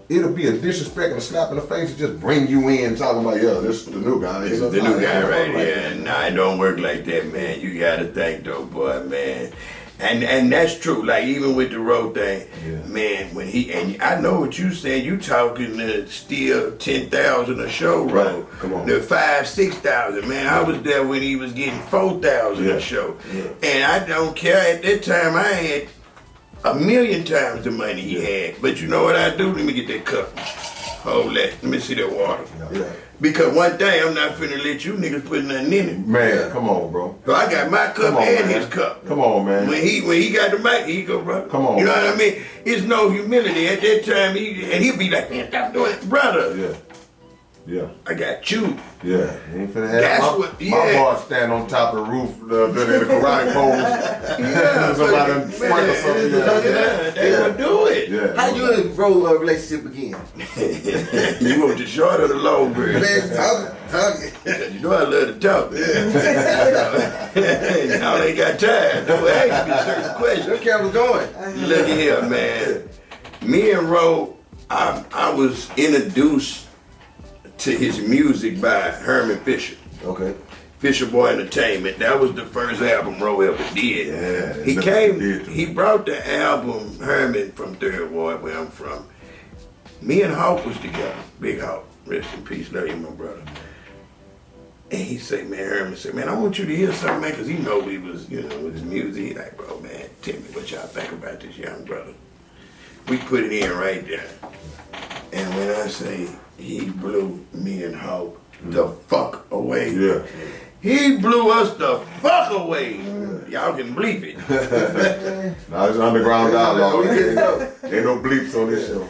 It'll be a disrespect and a slap in the face to just bring you in talking about, yeah, this is the new guy. This is the new guy right here. Nah, it don't work like that, man. You gotta think though, boy, man. And that's true. Like even with the road thing, man. When I know what you said. You talking still 10,000 a show, bro. Come on. The 5,000-6,000, man. I was there when he was getting 4,000 a show, and I don't care. At that time, I had 1,000,000 times the money he had. But you know what I do? Let me get that cup. Hold that. Let me see that water. Yeah. Because one thing, I'm not finna let you niggas put nothing in it. Man, come on, bro. So I got my cup and his cup. Come on, man. When he got the mic, he go, brother. Come on. You know what I mean? It's no humility at that time. He'd be like, man, stop doing it, brother. Yeah. Yeah. I got you. Yeah. You ain't finna have my boss stand on top of the roof doing the karate pose. Somebody sprinkle something. They gonna do it. Yeah. How you and bro relationship begin? You want the short or the long version? Man, talking. You know I love to talk. Now they got time. Don't ask me certain questions. Where camera going? Look at here, man. Me and Ro, I was introduced to his music by Herman Fisher. Okay. Fisher Boy Entertainment. That was the first album Ro ever did. Yeah, he brought the album, Herman from Third Ward, where I'm from. Me and Hawk was together. Big Hawk. Rest in peace. Love you, my brother. And he said, man, Herman said, man, I want you to hear something, man, because he know we was, with his music. He like, bro, man, tell me what y'all think about this young brother. We put it in right there. And when I say he blew me and Hawk the fuck away. Yeah. He blew us the fuck away. Y'all can bleep it. Now it's underground dialogue. Ain't no bleeps on this show.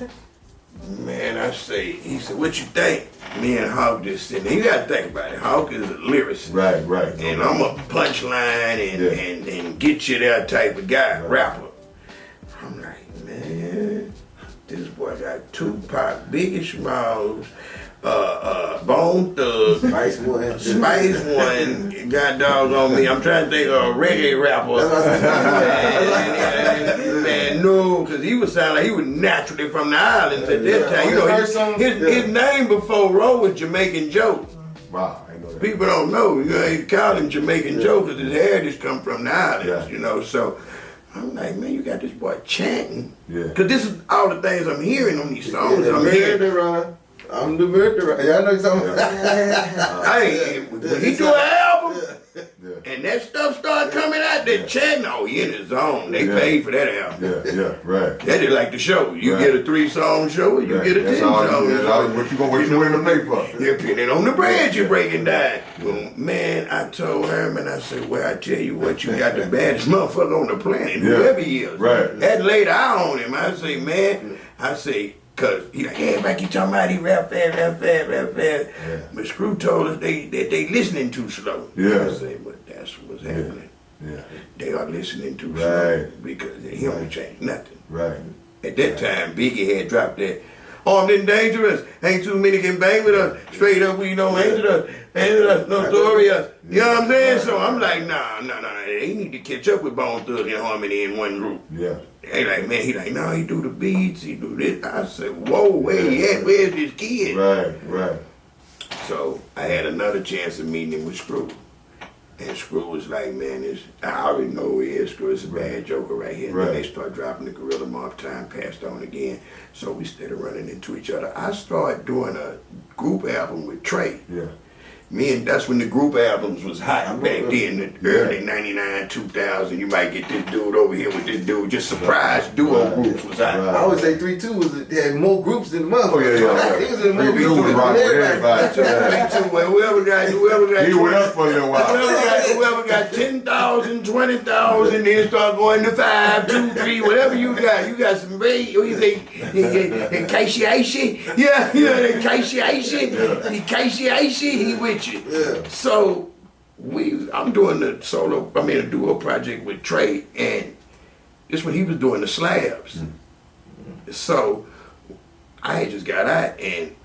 Man, he said, what you think? Me and Hawk just sitting there. You gotta think about it. Hawk is a lyricist. Right. And I'm a punchline and get you there type of guy, rapper. I'm like, man, this boy got Tupac, Biggie Smalls, Bone Thug, Spice One, got dogs on me. I'm trying to think of a reggae rapper. Man, no, because he was sounding like he was naturally from the islands at that time. His name before Ro was Jamaican Joe. Wow, I know that. People don't know. He called him Jamaican Joe because his heritage come from the islands, So I'm like, man, you got this boy chanting. Yeah. Because this is all the things I'm hearing on these songs. I'm the murderer. Y'all know something? When he do an album, and that stuff start coming out, they chanting, oh, he in his zone. They paid for that album. Yeah, right. That is like the show. You get a 3-song show, or you get a 10-song show. What you willing to pay for? You're pinning on the bread you're breaking down. Well, man, I told Herman, I said, well, I tell you what, you got the baddest motherfucker on the planet, whoever he is. Right. That laid eye on him. I say, man, cause he like, yeah, back you talking about he rap fast. Yeah. But Screw told us that they listening too slow. Yeah. I say, but that's what's happening. Yeah. They are listening too slow because he don't change nothing. Right. At that time, Biggie had dropped that. Armed and dangerous, ain't too many can bang with us. Straight up, we know ain't us, no story us. You know what I'm saying? So I'm like, nah. They need to catch up with Bone Thug and Harmony in one group. Yeah. They like, man, he do the beats, he do this. I said, whoa, where he at? Where's this kid? Right. So I had another chance of meeting him with Screw. And Screw was like, man, I already know who he is. Screw is a bad joker right here. And then they start dropping the Gorilla Mob Time, passed on again. So we started running into each other. I started doing a group album with Trey. Yeah. That's when the group albums was hot back then, the early 99, 2000. You might get this dude over here with this dude. Just surprise duo groups was hot. I would say 3-2 had more groups than the motherfucker. Oh, yeah. He was in more 3-2 groups was than rocking with everybody. everybody. Whoever got He went up for a little while. Whoever got 10,000, 20,000, then start going to 5, 2, 3, whatever you got. You got some rate. What do you say? Kaishi? Yeah, the Kaishi. He with you. Yeah. So I'm doing the duo project with Trey, and it's when he was doing the slabs. So I had just got out, and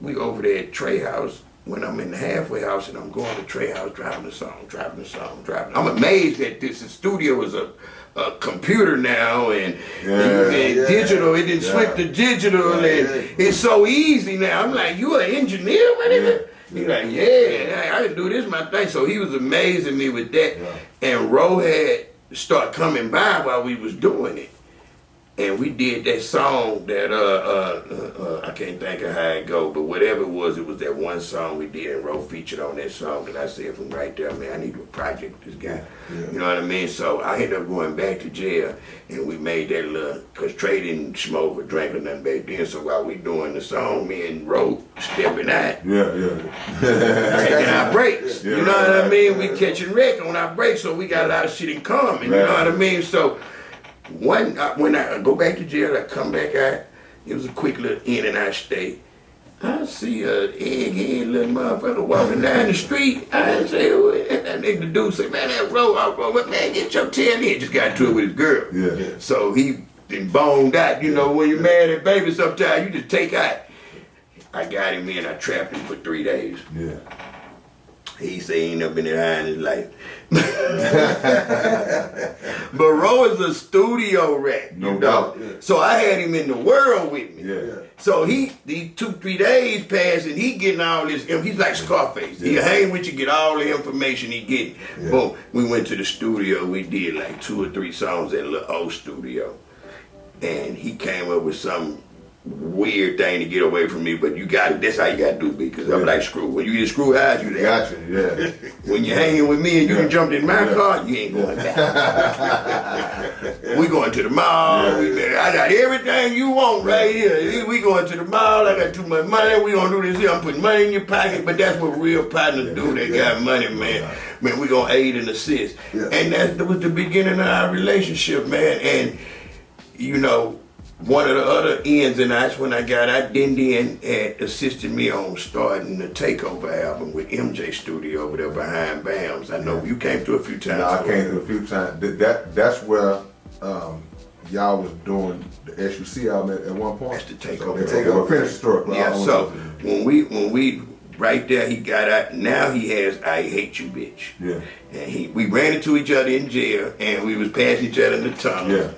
we over there at Trey house. When I'm in the halfway house and I'm going to Trey house, driving the song. I'm amazed that this studio is a computer now and digital. It didn't slip to digital, and it's so easy now. I'm like, you an engineer, man? He's like, yeah, I can do this my thing. So he was amazing me with that. And Ro had started coming by while we was doing it. And we did that song that I can't think of how it go, but whatever it was that one song we did, and Ro featured on that song. And I said from right there, man, I need to project with this guy. You know what I mean? So I ended up going back to jail, and we made that little, cause Trey didn't smoke or drink or nothing back then. So while we doing the song, me and Ro stepping out, taking our breaks. You know what I mean? We catching wreck on our breaks, so we got a lot of shit in common. You know what I mean? So. When I go back to jail, I come back out. It was a quick little in and out stay. I see a egghead little motherfucker walking down the street. I say, that nigga dude say, man, that Ro, man, get your tail in. Just got into it with his girl. So he been boned out. You know, when you're mad at baby, sometimes you just take out. I got him in. I trapped him for 3 days. He say he ain't never been that high in his life. But Ro is a studio rat, no doubt. So I had him in the world with me. So he 2-3 days passed, and he getting all this. He's like Scarface. He hang with you, get all the information he getting. Boom. We went to the studio. We did like 2 or 3 songs at a little old studio, and he came up with some weird thing to get away from me, but you got it. That's how you got to do, because I'm like, screw. When you get screw eyes, you there. Gotcha, When you're hanging with me and you done jumped in my car, you ain't going back. We going to the mall. I got everything you want right here. We going to the mall. I got too much money. We gonna do this here. I'm putting money in your pocket, but that's what real partners do. They got money, man. Man, we gonna aid and assist. And that was the beginning of our relationship, man. And you know, one of the other ends, and that's when I got out, Dindin had assisted me on starting the Takeover album with MJ Studio over there behind BAMS. I know you came through a few times. I came through a few times. That's where y'all was doing the S.U.C. album at one point. That's the Takeover. So finish the story. Yeah, so when we right there, he got out. Now he has I Hate You, Bitch. And we ran into each other in jail, and we was passing each other in the tunnel.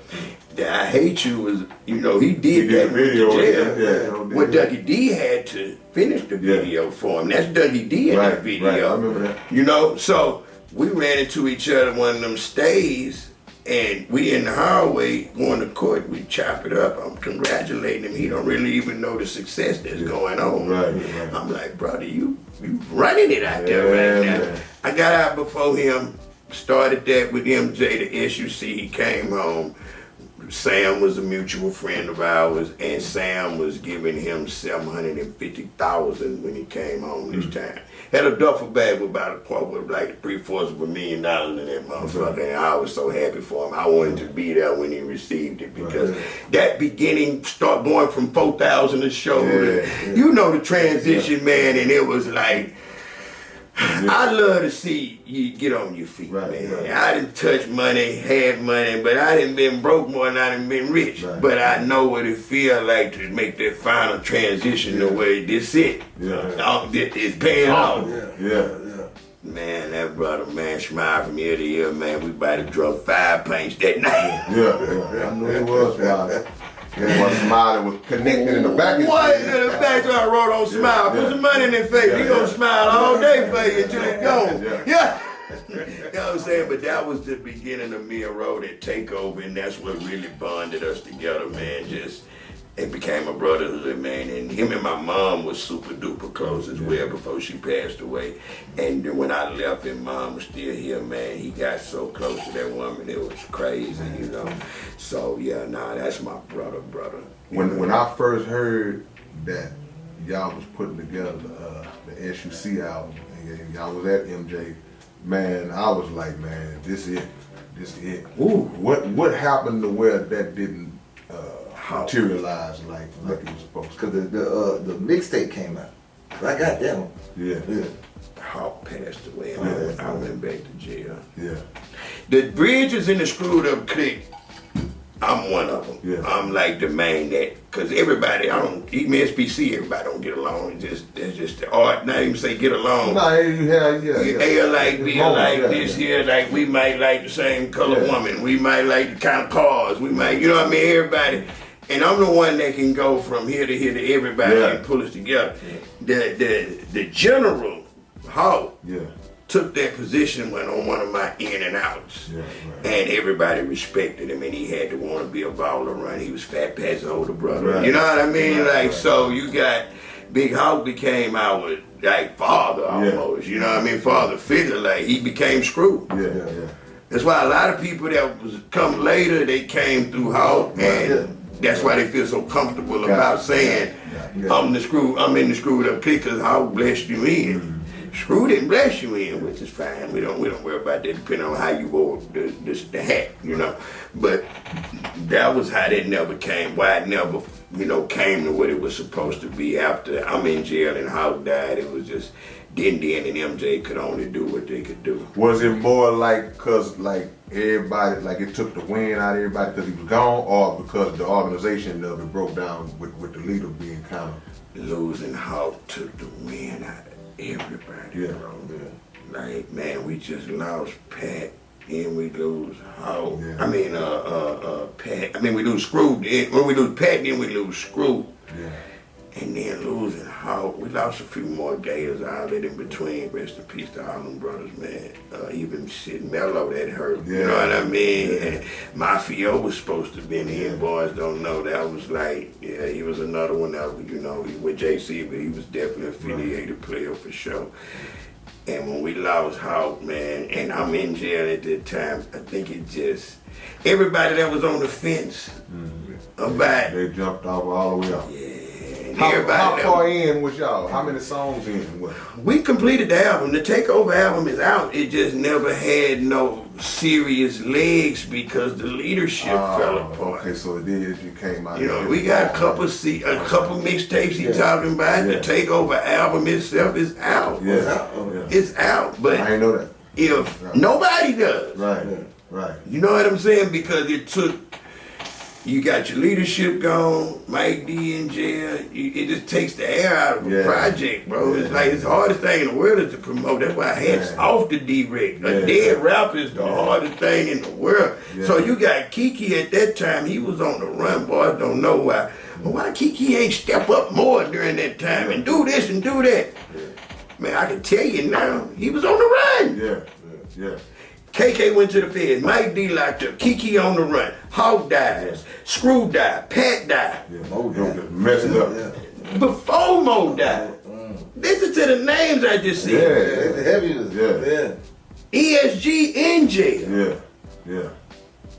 That I Hate You was, you know, he did that video in jail. What Dougie D had to finish the video for him. That's Dougie D in the video. Right, I remember that. You know, so we ran into each other one of them stays, and we in the hallway going to court. We chop it up. I'm congratulating him. He don't really even know the success that's going on. Right. I'm like, brother, you running it out there right now. Man. I got out before him. Started that with MJ, the S.U.C. He came home. Sam was a mutual friend of ours, and Sam was giving him $750,000 when he came home this time. Had a duffel bag with about a quote with like $750,000 in that motherfucker, and I was so happy for him. I wanted to be there when he received it, because that beginning start going from 4,000 a show, you know, the transition, man, and it was like, I love to see you get on your feet, man. I didn't touch money, had money, but I didn't been broke more than I didn't been rich. But I know what it feel like to make that final transition the way this it. It's paying off. Man, that brother, man, smile from ear to ear, man. We about to drop 5 pints that night. I knew he was smiling. One smile was connected in the back. What in the back? So I wrote on smile. Put some money in their face. He gonna smile all day for you until it gone. You know what I'm saying? But that was the beginning of me and Ro at Takeover, and that's what really bonded us together, man. Just it became a brotherhood, man. And him and my mom was super duper close as well before she passed away. And then when I left and mom was still here, man, he got so close to that woman, it was crazy, you know. So yeah, that's my brother. When I first heard that y'all was putting together the S.U.C. album, and y'all was at MJ, man, I was like, man, this is it. Ooh. What happened to where that didn't materialize like it was supposed to? Because the mixtape came out. I got that one. Hawk passed away, and I went back to jail. Yeah. The Bridges in the Screwed Up Clique, I'm one of them. Yeah. I'm like the main that, cause everybody, even SPC, everybody don't get along. It's just the art. Not even say get along. No, you have, yeah. A like B, like yeah, this yeah. here, like we might like the same color woman. We might like the kind of cars. We might, you know what I mean? Everybody. And I'm the one that can go from here to everybody and pull us together. The general, Hawk, took that position when on one of my in and outs. Yeah, right. And everybody respected him, and he had to want to be a baller run. He was Fat Pat's older brother. Right. You know what I mean? Right. So you got Big Hawk became our like father almost. You know what I mean? Father figure. Like he became Screw. Yeah. That's why a lot of people that was come later, they came through Hawk, and that's why they feel so comfortable about saying, I'm in the Screwed Up Clique because Hawk blessed you in. Screw didn't bless you in, which is fine. We don't worry about that depending on how you wore the hat, you know. But that was how that never came, why it never, came to what it was supposed to be after I'm in jail and Hawk died. It was just Den and MJ could only do what they could do. Was it more like cause like everybody, like it took the wind out of everybody because he was gone, or because the organization of it broke down with the leader being kind of Losing Hawk took the wind out of everybody, bro. Like, man, we just lost Pat, and we lose Hawk. I mean, Pat. I mean, we lose Screw. When we lose Pat, then we lose Screw. And then losing Hawk, we lost a few more days out in between. Rest in peace to all them brothers, man. Even shit Mello that hurt. You know what I mean? And Mafio was supposed to be in here. Boys don't know that was like, he was another one that was, he with JC, but he was definitely an affiliated player for sure. And when we lost Hawk, man, and I'm in jail at that time, I think it just, everybody that was on the fence about, they jumped off all the way out. How far in was y'all? How many songs in? What? We completed the album. The Takeover album is out. It just never had no serious legs because the leadership fell apart. Okay, so it did. You came out. We got a couple mixtapes he talking about. The Takeover album itself is out. It's out. But I ain't know that. If nobody does, right. You know what I'm saying? Because it took. You got your leadership gone, Mike D in jail. It just takes the air out of a project, bro. It's like it's the hardest thing in the world is to promote. That's why hats off the D-Rec. A dead rapper is the hardest thing in the world. So you got KeKe at that time. He was on the run. Boys don't know why. But why KeKe ain't step up more during that time and do this and do that? Man, I can tell you now, he was on the run. KK went to the feds. Mike D locked up. KeKe on the run. Hawk dies. Screw died. Pat died. Mo messed up. Before Mo died. Listen to the names I just said. The heaviest. ESG in jail.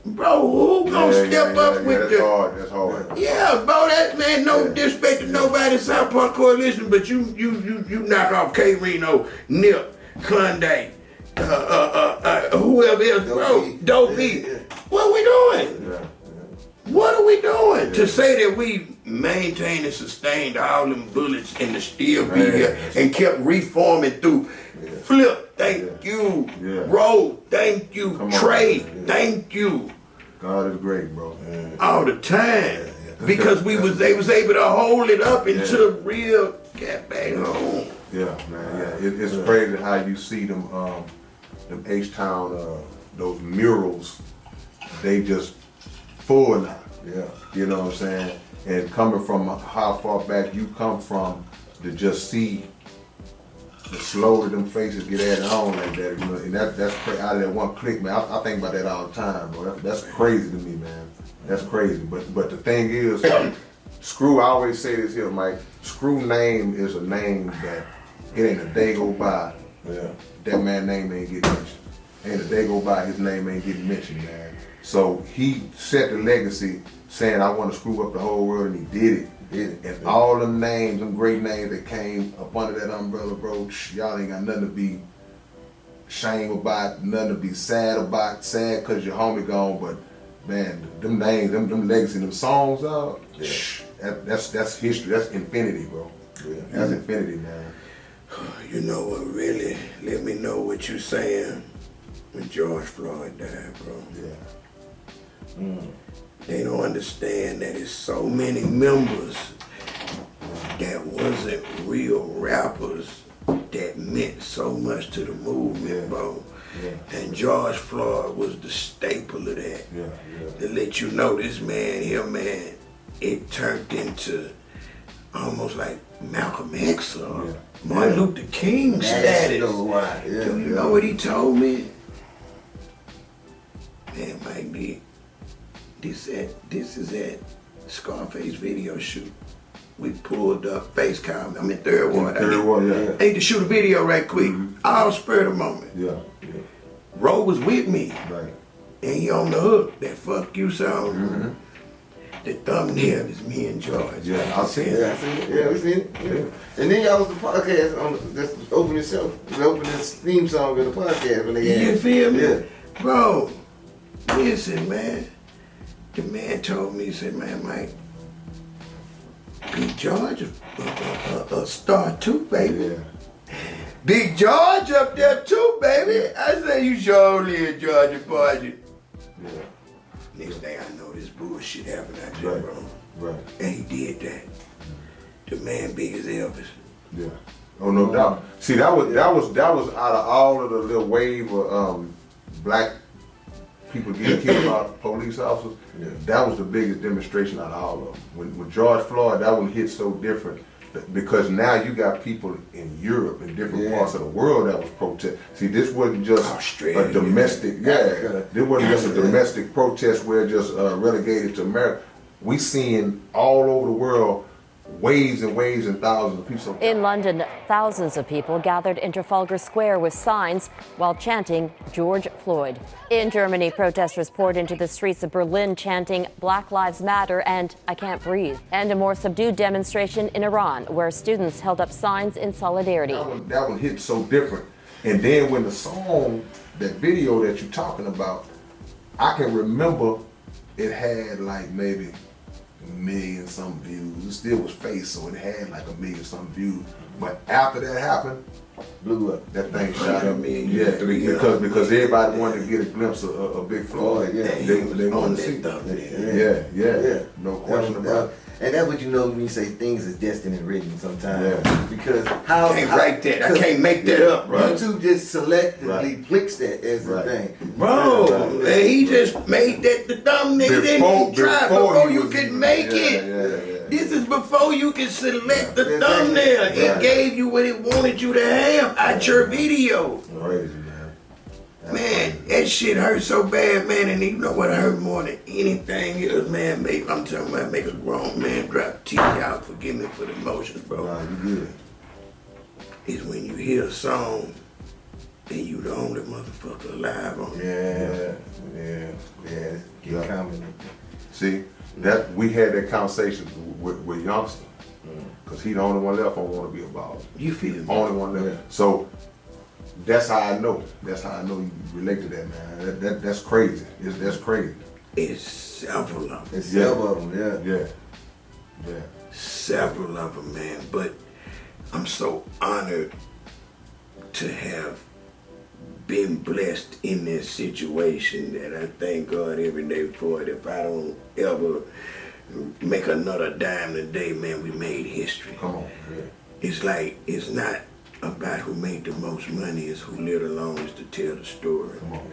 Bro, who gonna step up with the? That's hard. Yeah, bro, that man, no disrespect to nobody in South Park Coalition, but you knock off K Reno, Nip, Klondike. Whoever else, bro, Dopey. What are we doing? What are we doing to say that we maintained and sustained all them bullets and to still be here and kept reforming through Flip, thank you. Roll, thank you. Trey, thank you. God is great, bro. All the time. Because they was able to hold it up until real got back home. It's crazy how you see them H-Town, those murals, they just full now. You know what I'm saying? And coming from how far back you come from to just see the slowly them faces get added on like that, and that's crazy. Out of that one click, man, I think about that all the time, bro. That's crazy to me, man. That's crazy. But the thing is, Screw, I always say this here, Mike, Screw name is a name that it ain't a day go by. That man's name ain't getting mentioned. Ain't a day go by, his name ain't getting mentioned, man. So he set the legacy saying, I want to screw up the whole world, and he did it. And all them names, them great names that came up under that umbrella, bro, y'all ain't got nothing to be ashamed about, nothing to be sad about, sad because your homie gone, but man, them names, them legacy, them songs, that's history, that's infinity, bro. That's infinity, man. You know what really let me know what you saying when George Floyd died, bro. Yeah. They don't understand that it's so many members that wasn't real rappers that meant so much to the movement, bro. Yeah. And George Floyd was the staple of that. Yeah. To let you know this man here, man, it turned into almost like Malcolm X or Martin Luther King status. Do you know what he told me? Man, Mike D, this is at Scarface video shoot. We pulled up, face cam. I'm in third ward. I need to shoot a video right quick. All spur of the moment. Yeah. Ro was with me. Right. And he on the hook. That fuck you song. The thumbnail is me and George. Yeah, I've seen it. Yeah, we seen it. Yeah. And then y'all was the podcast on this opening show, the opening theme song of the podcast when they had. You feel me? Yeah. Bro, listen, man. The man told me, he said, man, Mike, Big George a star too, baby. Yeah. Big George up there too, baby. I said, you surely a Georgia party. Yeah. Next thing I know, this bullshit happened out there, bro. Right. And he did that. The man big as Elvis. Yeah. Oh, no doubt. See, that was out of all of the little wave of black people getting killed by police officers. Yeah. That was the biggest demonstration out of all of them. With George Floyd, that one hit so different because now you got people in Europe and different parts of the world that was protest. See, this wasn't just Australia, a domestic. This wasn't just a domestic protest where it just relegated to America. We seeing all over the world waves and waves and thousands of people. In London, thousands of people gathered in Trafalgar Square with signs while chanting George Floyd. In Germany, protesters poured into the streets of Berlin chanting Black Lives Matter and I Can't Breathe. And a more subdued demonstration in Iran where students held up signs in solidarity. That one hit so different. And then when the song, that video that you're talking about, I can remember it had like maybe million some views. It still was face, so it had like a million some views. But after that happened, blew up. That thing shot up. Because everybody wanted to get a glimpse of Big Floyd. They wanted to see that. Yeah. No question about it. And that's what you know when you say things is destined and written sometimes. Because how I can't write that. I can't make that up, bro. YouTube just selectively clicks that as a thing. Bro, he just made that the thumbnail. He didn't try before you could make it. This is before you can select the thumbnail. It gave you what it wanted you to have at your video. Crazy, man. Man, that shit hurt so bad, man, and you know what hurt more than anything is, man, I'm talking about make a grown man drop teeth out, forgive me for the emotions, bro. Nah, you good. Is when you hear a song and you the only motherfucker alive on it. Yeah. Get coming. See, that we had that conversation with Youngster, because he the only one left on Want to Be a Baller. You feel me? Only one left. Yeah. So that's how I know. That's how I know you relate to that, man. That's crazy. That's crazy. It's several of them. It's several of them, Yeah. Several of them, man. But I'm so honored to have been blessed in this situation that I thank God every day for it. If I don't ever make another dime today, man, we made history. Come on. Yeah. It's like, it's not about who made the most money, it's who lived the longest to tell the story. Come on.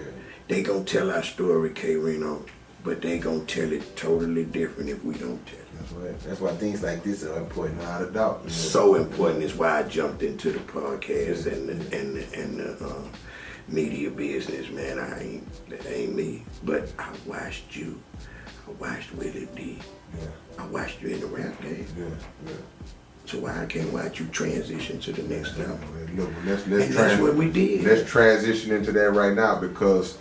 They gonna tell our story, K. Reno, but they gonna tell it totally different if we don't tell it. That's right. That's why things like this are important. Without a doubt. So important is why I jumped into the podcast and the media business, man. That ain't me. But I watched you. I watched Willie D. Yeah. I watched you in the rap game. Yeah. So why I can't watch you transition to the next level? Look, That's what we did. Let's transition into that right now, because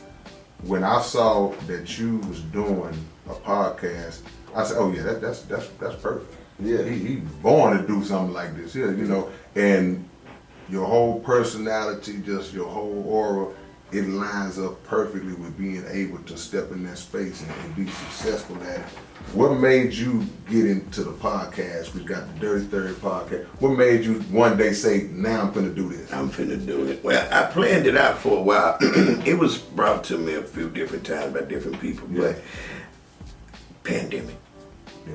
when I saw that you was doing a podcast, I said, "Oh yeah, that's perfect." Yeah, he born to do something like this. Yeah, and your whole personality, just your whole aura. it lines up perfectly with being able to step in that space and be successful at it. What made you get into the podcast? We got the Dirty 30 podcast. What made you one day say, now I'm finna do this? I'm finna do it. Well, I planned it out for a while. It was brought to me a few different times by different people, but pandemic. Yeah.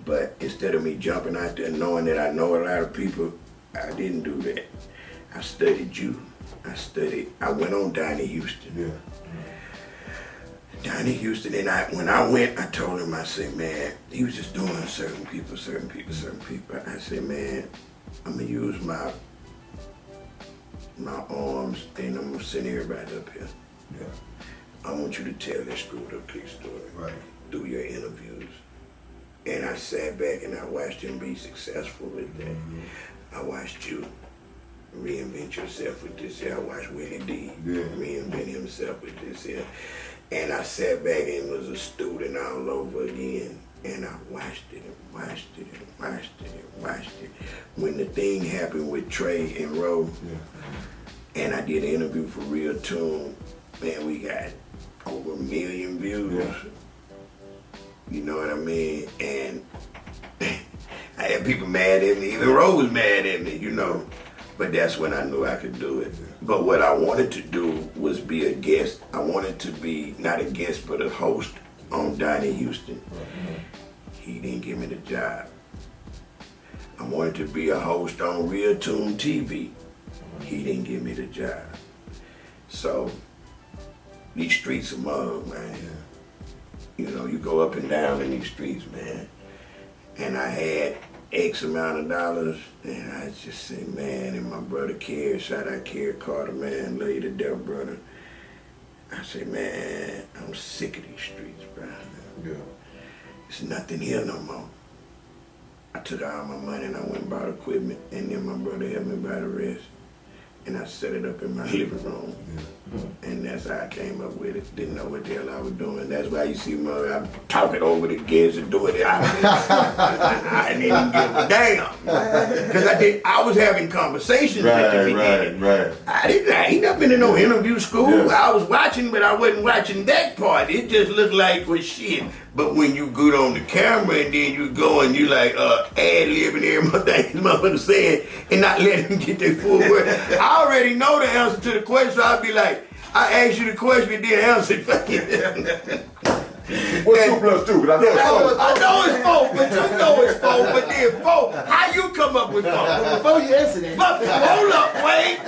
But instead of me jumping out there knowing that I know a lot of people, I didn't do that. I studied you. I went on Donnie Houston. Yeah. Donnie Houston, and when I went, I told him, I said, man, he was just doing certain people. I said, man, I'm gonna use my arms and I'm gonna send everybody up here. Yeah. I want you to tell that screwed up clique story. Right. Do your interviews. And I sat back and I watched him be successful with that. I watched you reinvent yourself with this here. I watched Willie D reinvent himself with this here. And I sat back and was a student all over again. And I watched it and watched it and watched it and watched it. When the thing happened with Trey and Roe, and I did an interview for Real Tune, man, we got over 1 million views. Yeah. You know what I mean? And I had people mad at me. Even Roe was mad at me, you know. But that's when I knew I could do it. But what I wanted to do was be a guest. I wanted to be not a guest, but a host on Donnie Houston. He didn't give me the job. I wanted to be a host on Real Tune TV. He didn't give me the job. So these streets are mud, man. You know, you go up and down in these streets, man. And I had X amount of dollars, and I just said, man, and my brother Kerry, shout out Kerry Carter, man, love you to death, brother. I said, man, I'm sick of these streets, bro. Yeah. There's nothing here no more. I took all my money and I went and bought equipment, and then my brother helped me buy the rest. And I set it up in my living room. And that's how I came up with it. Didn't know what the hell I was doing. That's why you see me, I'm talking over the guests and doing it. I didn't even give a damn. Because I was having conversations at the beginning. Right. I ain't never been in no interview school. Yeah. I was watching, but I wasn't watching that part. It just looked like was shit. But when you good on the camera and then you go and you like ad-libbing everything motherfucker saying and not letting them get their full word. I already know the answer to the question, so I'll be like, I asked you the question and then answer it. What's 2 plus 2? But I know it's 4, but you know it's 4, but then 4. How you come up with 4? Before you answer that, But hold up, wait.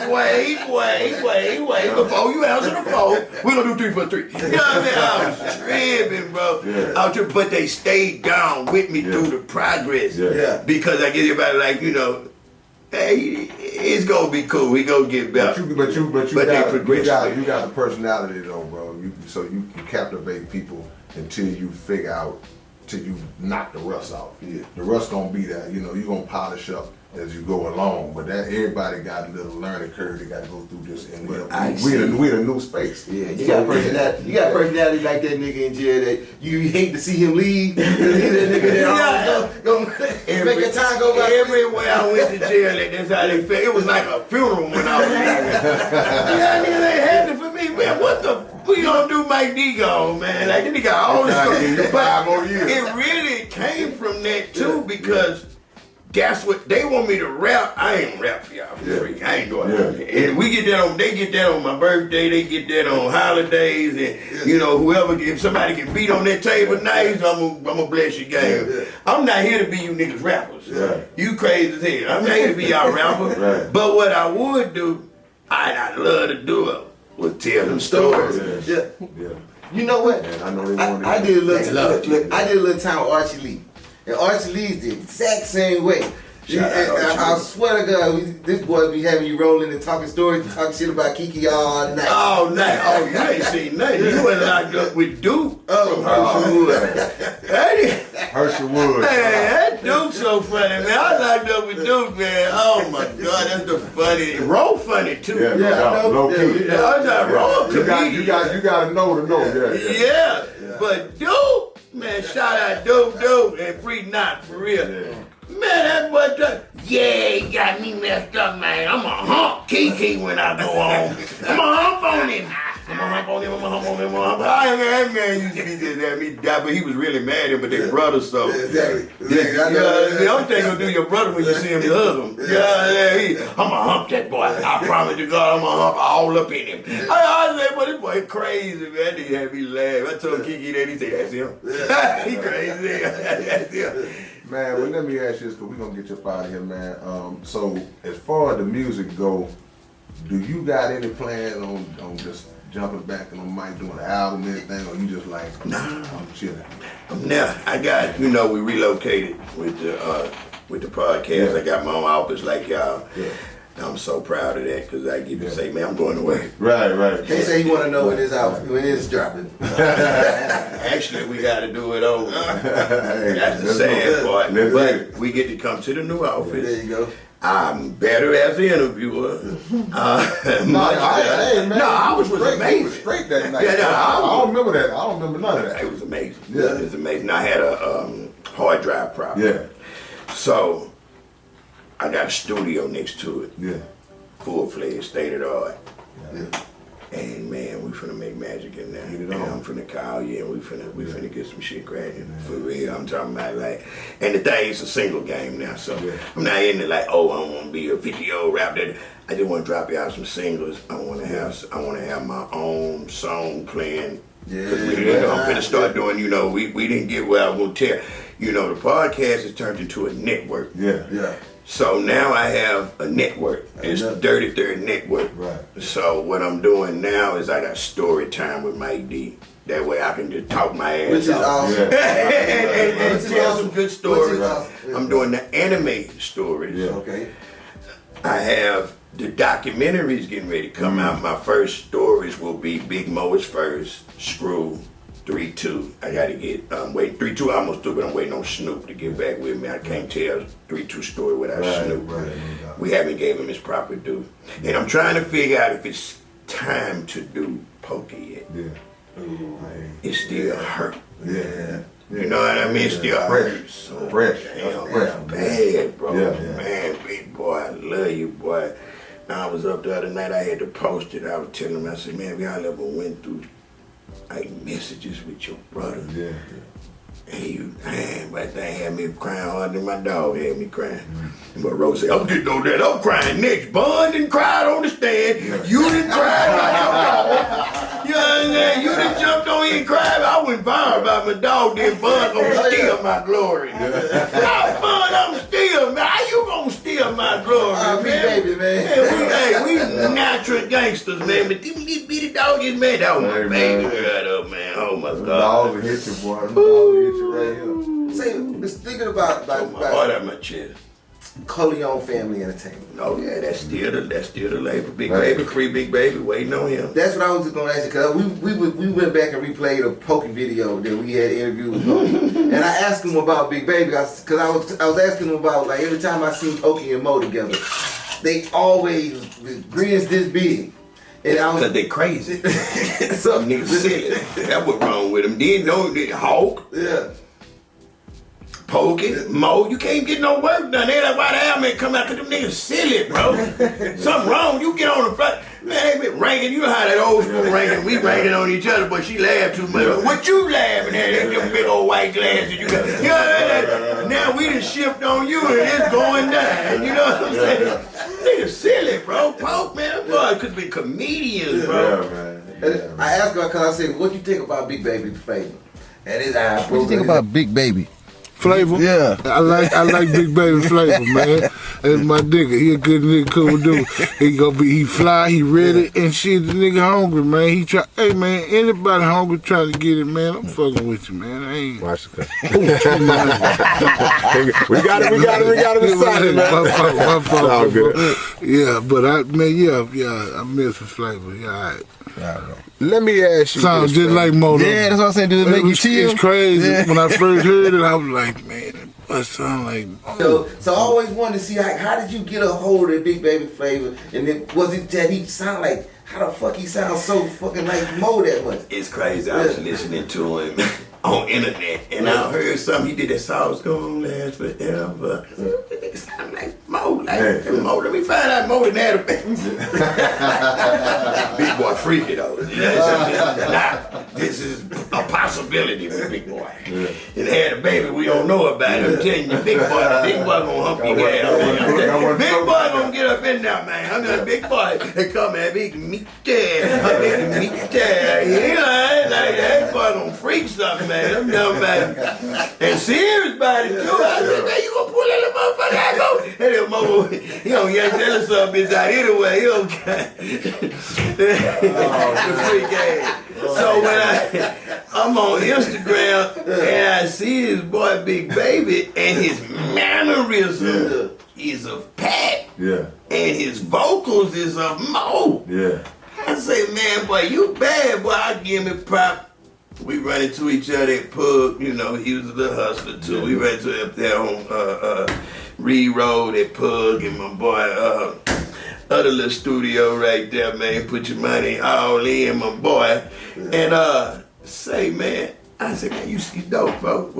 Before you answer the 4, we're gonna do 3 plus 3. You know what I mean? I was tripping, bro. Yeah. I was tripping, but they stayed down with me through the progress. Yeah. Because I get everybody like, you know, hey, it's gonna be cool. We gonna get better. But they you progress. got the personality though, bro. So you captivate people until you figure out, till you knock the rust off. Yeah. The rust gonna be there. You know, you gonna polish up as you go along. But that everybody got a little learning curve. They got to go through this, and we're a new space. yeah, you got personality. You got personality like that nigga in jail that you hate to see him leave. He's that nigga that always gonna make your time go by. Everywhere I went to jail, that's how they felt. It was like a funeral when I was leaving. Yeah, nigga, they had it for me, man. What the? We gonna do Mike D gone, man. Like, then he got all this stuff. 5 more years. It really came from that too, because that's what they want me to rap. I ain't rap for y'all for free. I ain't going out there. And we get that on. They get that on my birthday. They get that on holidays, and you know, whoever, if somebody can beat on that table nice, I'm gonna bless your game. I'm not here to be you niggas rappers. You crazy as hell. I'm not here to be y'all rappers. But what I would do, I'd love to do it. Would tell them stories. Yeah. You know what? And I know they wanted I did a love little. I did a little time with Archie Lee, and Archie Lee's the exact same way. I swear to God, this boy be having you rolling and talking stories, talking shit about KeKe all night. All night. Oh, you ain't seen nothing. You went locked up with Duke from Herschel Wood. Herschel Wood. Man, that Duke so funny, man. I locked up with Duke, man. Oh my God, that's the funny. Roll funny too. Yeah, low key. I was like, Roll comedian. You got to know to know. Yeah. But Duke, man, shout out Duke and Free Knot for real. Man, that boy, Yeah, he got me messed up, man. I'm a hump KeKe when I go home. I'm a hump on him. I'm a hump on him, I'm a hump on him, I'm a hump on him. That man used to be that me die, but he was really mad at him, but they brothers, so. Exactly. I'm thinking do your brother when you see him, you hug him. I'm a hump that boy. I promise you God, I'm a hump all up in him. I said, but this boy crazy, man. He had me laugh. I told KeKe that, he said, that's him. He crazy. That's him. Man, well, let me ask you this, because we're going to get you up out of here, man. So, as far as the music go, do you got any plans on just jumping back on the mic, doing an album, anything, or you just like, nah, I'm chilling? Now, I got, we relocated with the podcast. I got my own office like y'all. Yeah. I'm so proud of that because I get to say, man, I'm going away. Right. They say you want to know when it's dropping. Actually, we got to do it over. That's the sad part. But we get to come to the new office. There you go. I'm better as an interviewer. I was amazing. Straight that night. Yeah, I don't remember that. I don't remember none of that. It was amazing. Yeah. It was amazing. I had a hard drive problem. Yeah. So I got a studio next to it. Yeah. Full-fledged, state-of-the-art. Yeah. And man, we finna make magic in there. Get it And on. I'm finna call you and we finna get some shit cracking. For real. I'm talking about like, and the thing is a single game now, so I'm not in it like, oh, I wanna be a 50-year-old rapper. I just wanna drop y'all some singles. I wanna have my own song playing. Yeah. I'm finna start doing, we didn't get where I want to tell. The podcast has turned into a network. Yeah. So now I have a network. It's the Dirty Third Network. Right. So what I'm doing now is I got story time with Mike D. That way I can just talk my ass Which is off. awesome. and tell some good stories. Awesome. I'm doing the anime stories. Yeah. Okay. I have the documentaries getting ready to come out. My first stories will be Big Mo is first, Screw, 3-2. I gotta get, wait, 3-2 I almost through, but I'm waiting on Snoop to get back with me. I can't tell 3-2 story without Snoop. Right. We haven't gave him his proper due. And I'm trying to figure out if it's time to do Pokey yet. Yeah. It still hurt. Yeah. You know what I mean? It still hurts. So Fresh. damn Fresh. bad, bro. Yeah. Man, big boy, I love you, boy. I was up the other night, I had to post it. I was telling him, I said, man, if y'all ever went through like messages with your brother. Yeah. And that thing had me crying harder than my dog had me crying. But Rose said, I'm getting on that. I'm crying next. Bun didn't cry on the stand. You didn't cry like your dog. You know what I'm saying? You didn't jumped on here and cried. I went viral about my dog. Then Bun gonna steal my glory. Now, Bun, I'm still, man. How you gonna steal my glory, man? Baby, man. We natural gangsters, man. But them bitty dog is mad. That was my baby girl, man. Oh my God. Dogs will hit you, boy. Dogs will hit you right here. Say, just thinking about My heart out my chest. Corleone Family Entertainment. Oh yeah, that's still the label. Big Baby, Free Big Baby, waiting on him. That's what I was going to ask you, because we went back and replayed a Pokey video that we had interviewed with Pokey. And I asked him about Big Baby, because I was asking him about, like, every time I seen Pokey and Mo together, they always with grins this big. And I was, Cause they crazy. so, Niggas silly. That's what wrong with them. Then Hawk, yeah. Pokey, Mo, you can't get no work done. That's why the album come out, cause them niggas silly, bro. Something wrong, you get on the front. Man, they been ranking, you know how that old school ranking, we ranking on each other, but she laughed too much. What you laughing at? Them big old white glasses you got. You know, now we done shipped on you and it's going down. You know what I'm saying? Niggas silly, bro. Poke, man, boy, could be comedians, bro. Yeah, man. And I asked her, because I said, what you think about Big Baby Flavor? And his eyes. What do you think about Big Baby? Flavor? Yeah. I like Big Baby Flavor, man. That's my nigga. He a good nigga, cool dude. He fly, he ready, and shit, the nigga hungry, man. He try, hey man, anybody hungry trying to get it, man, I'm fucking with you, man. I ain't. Watch the We got it decided, man. My fault. All good. Yeah, but I miss the Flavor. Yeah, all right. Let me ask you. Sounds this, just like Mo. Yeah, that's what I'm saying. Does it make you chill? It's crazy. Yeah. When I first heard it, I was like, man, that sound like. So I always wanted to see, like, how did you get a hold of Big Baby Flavor? And then was it that he sound like, how the fuck he sound so fucking like Mo that much? It's crazy. I was listening to him on internet, and I heard something. He did that song, "It's Gonna Last Forever." It sound like Mo. more. Like, more. Let me find out more than that. Big boy freaky though. This is a possibility with Big Boy. And had a baby we don't know about. I'm telling you, Big Boy gonna hump your ass. Big Boy gonna get up in there, man. I'm just Big Boy. They come at Big Meat there. Meat there. You know, like that boy gonna freak something, man. I'm talking about. And serious about it too. I said, man, you gonna pull that little motherfucker out? Go. That little motherfucker, he don't get that son bitch out anyway. He don't care. The freak ass. So when I'm on Instagram and I see this boy Big Baby and his mannerism is of Pat. Yeah. And his vocals is of Mo. Yeah. I say, man, boy, you bad, boy. I give him prop. We run into each other at pub. You know, he was a little hustler too. Yeah. We ran into him up there on Reed Road at Pug, and my boy, other little studio right there, man. Put your money all in, my boy. Yeah. And say, man, I said, man, you dope, bro.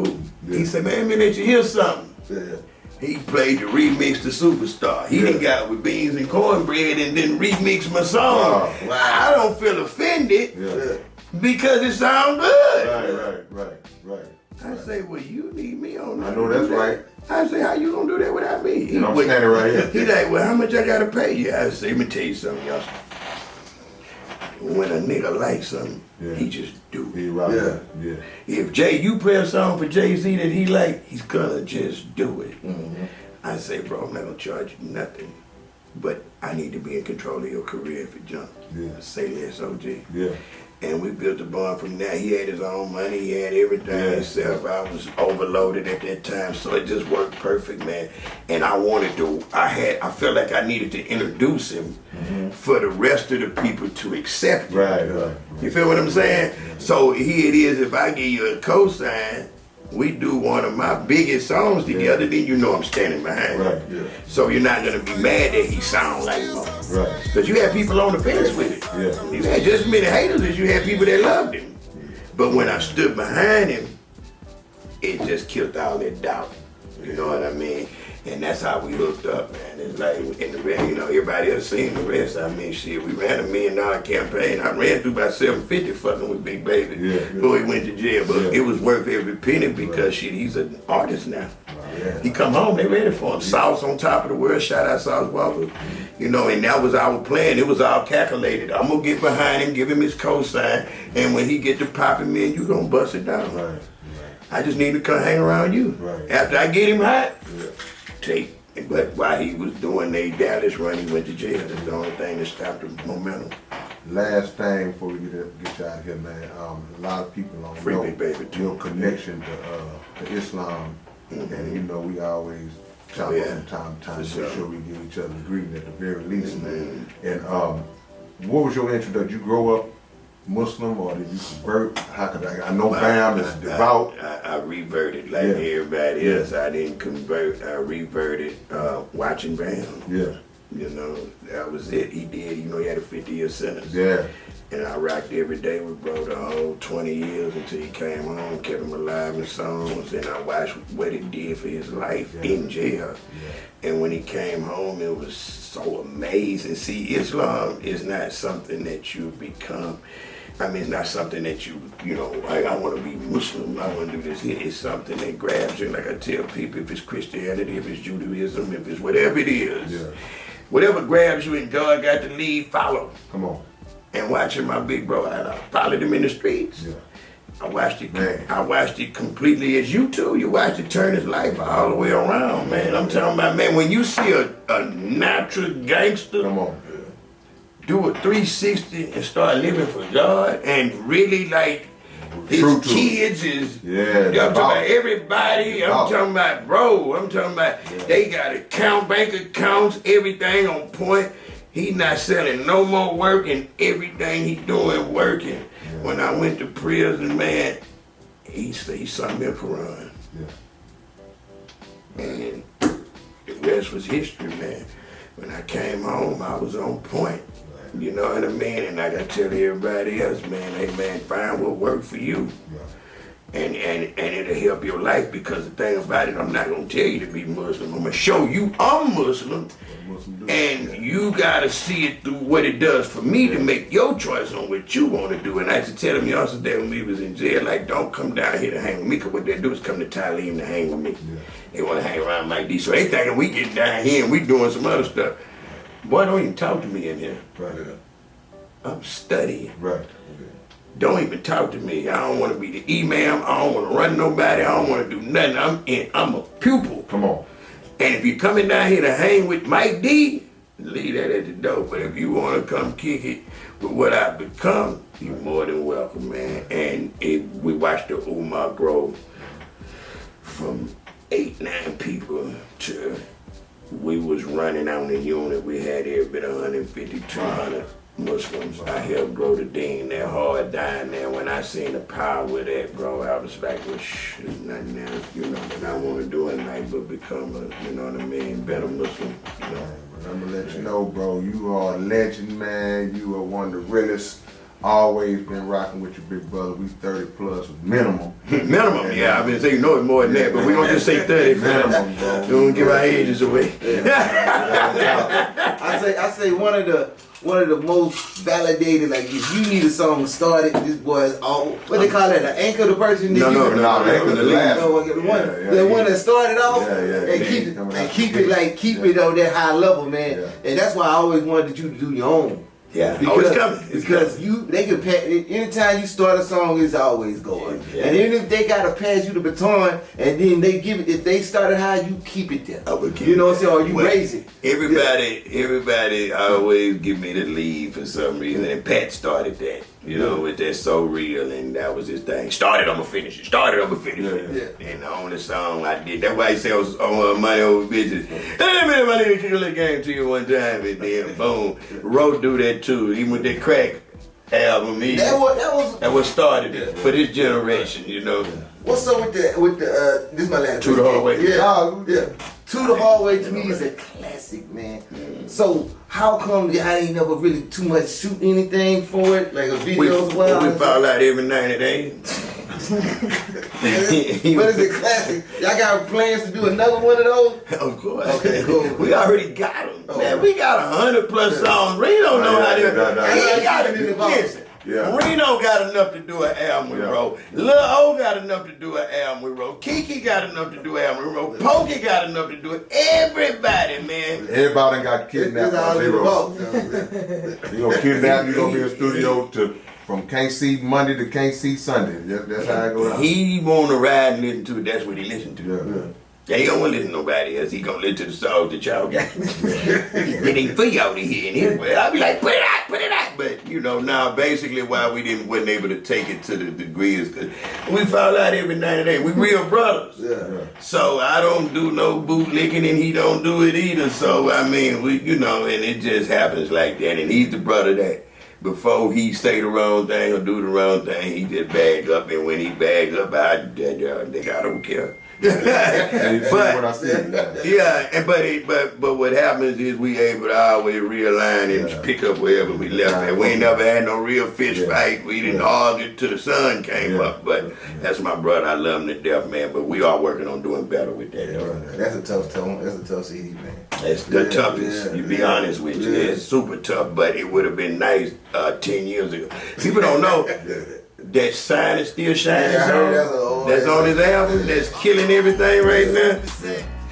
Yeah. He said, man, let me let you hear something. Yeah. He played the remix to Superstar. He done got with beans and cornbread and then remixed my song. Oh, wow. I don't feel offended because it sounds good. Right. I say, well, you need me on. I know that's right. I say, how you gonna do that without me? And I'm standing right here. He like, well, how much I gotta pay you? I say, let me tell you something, y'all. When a nigga likes something, he just do it. Yeah. If you play a song for Jay-Z that he like, he's gonna just do it. Mm-hmm. I say, bro, I'm not gonna charge you nothing, but I need to be in control of your career if it jumps. Yeah. Say this, OG. Yeah. And we built a bond from there. He had his own money, he had everything himself. I was overloaded at that time, so it just worked perfect, man. And I felt like I needed to introduce him for the rest of the people to accept him. Right. You feel what I'm saying? So here it is, if I give you a cosign, we do one of my biggest songs together, then you know I'm standing behind him. Right. Yeah. So you're not gonna be mad that he sound like Mo. Right. Because you had people on the fence with it. Yeah. You had just as many haters as you had people that loved him. But when I stood behind him, it just killed all that doubt. You know what I mean? And that's how we hooked up, man. It's like, in the rest, you know, everybody else seen the rest. I mean, shit, we ran $1 million campaign. I ran through about $750 fucking with Big Baby before he went to jail. But it was worth every penny because shit, he's an artist now. He come home, they ready for him. Sauce on top of the world, shout out Sauce Walker. You know, and that was our plan. It was all calculated. I'm gonna get behind him, give him his cosign, and when he get to popping, man, you gonna bust it down. Right. I just need to come hang around you. Right. After I get him hot, take. But while he was doing the Dallas run, he went to jail. That's the only thing that stopped the momentum. Last thing before we get you out of here, man. A lot of people don't Free know Big Baby too. your connection to Islam, and you know we always chop up from time to time. Make sure we give each other a greeting at the very least, man. And what was your introduction? Did you grow up Muslim or did you convert? How could I know Bam is devout. I reverted like everybody else. I didn't convert. I reverted watching Bam. Yeah. You know, that was it. He did. You know, he had a 50-year sentence. Yeah. And I rocked every day with bro the whole 20 years until he came home, kept him alive in songs, and I watched what it did for his life in jail. Yeah. And when he came home, it was so amazing. See, Islam is not something that you become. I mean, it's not something that you know, like, I want to be Muslim, I want to do this. It's something that grabs you. Like I tell people, if it's Christianity, if it's Judaism, if it's whatever it is, whatever grabs you and God got to lead, follow. Come on. And watching my big bro, I followed him in the streets. Yeah. I watched it. Man. I watched it completely as you too. You watched it turn his life all the way around, man. I'm talking about, man, when you see a natural gangster do a 360 and start living for God and really like his kids is, I'm talking about everybody, I'm talking about bro, I'm talking about they got account, bank accounts, everything on point. He not selling no more work and everything he doing working. Yeah. When I went to prison, man, he said he saw me in Quran. Yeah. And the rest was history, man. When I came home, I was on point. You know what I mean? And like I tell everybody else, man, hey man, find what worked for you. And it'll help your life, because the thing about it, I'm not gonna tell you to be Muslim. I'm gonna show you I'm Muslim, and you gotta see it through what it does for me to make your choice on what you want to do. And I used to tell them yesterday when we was in jail, like, don't come down here to hang with me, because what they do is come to Thailand to hang with me. They want to hang around Mike D. So they thinking we getting down here and we doing some other stuff. Boy, don't even talk to me in here. Right. I'm studying. Right. Don't even talk to me. I don't want to be the imam. I don't want to run nobody. I don't want to do nothing. I'm a pupil. Come on. And if you're coming down here to hang with Mike D, leave that at the door. But if you want to come kick it with what I've become, you're more than welcome, man. And we watched the Umar grow from 8-9 people to, we was running on the unit. We had every bit of 150, 200 Muslims. I helped grow the deen. They're hard dying there. When I seen the power with that, bro, I was like, well, there's nothing else, that I want to do in life but become a, better Muslim, I'm gonna let you know, bro, you are a legend, man. You are one of the realest. Always been rocking with your big brother. We 30 plus minimum. Minimum, yeah. I've been saying it's more than that, but we're gonna just say 30. Minimum, bro. Don't give our ages away. I say one of the most validated, like, if you need a song started, this boy is all, what they call that, an anchor, the person? No, anchor the last. The one that started off, and keep it on that high level, man. Yeah. And that's why I always wanted you to do your own. Yeah, because, it's coming. They can pass, anytime you start a song, it's always going. Yeah. And even if they gotta pass you the baton, and then they give it, if they started high, you keep it there. You know what I'm saying? Or you raise it. Everybody always give me the lead for some reason, and Pat started that. With that So Real, and that was his thing. Started, I'ma finish it. Yeah. And the only song I did, that's why he said I was on Money Over Bitches. Hey man, my nigga kick a little game to you one time, and then boom. Ro do that too, even with that crack album. That was started it for this generation, What's up with the this is my last To the Hard Way. Yeah. To the Hard Way to me is a classic, man. So how come I ain't never really too much shoot anything for it, like a video as well? We fall out every 90 days. But it's a classic. Y'all got plans to do another one of those? Of course. Okay, cool. We already got them. Man, we got 100 plus songs. Reno know how to. He got it. Listen. Yeah. Reno got enough to do an album with Ro. Lil O got enough to do an album with Ro. KeKe got enough to do an album with Ro. Pokey got enough to do it. Everybody, man. Everybody got kidnapped by Zero. You gonna kidnap, you gonna be in the studio from can't see Monday to can't see Sunday. That's how it goes. He wanna ride and listen to it, that's what he listen to. Yeah, he don't want to listen to nobody else. He gonna listen to the songs that y'all got. It ain't for y'all to hear anyway. I'll be like, put it out. But now basically why we wasn't able to take it to the degree is because we fall out every 90 days. We real brothers. Yeah. So I don't do no bootlicking and he don't do it either. So I mean, we and it just happens like that. And he's the brother that before he say the wrong thing or do the wrong thing, he just bag up. And when he bag up, I don't care. But what happens is we able to always realign and pick up wherever we left at. We ain't never had no real fist fight. We didn't argue till the sun came up. But that's my brother. I love him to death, man. But we are working on doing better with that. That's a tough tone. That's a tough CD, man. That's the toughest. You be honest with you. It's super tough. But it would have been nice 10 years ago. People don't know. That Sign is Still Shining song that's on his album, that's killing everything right now.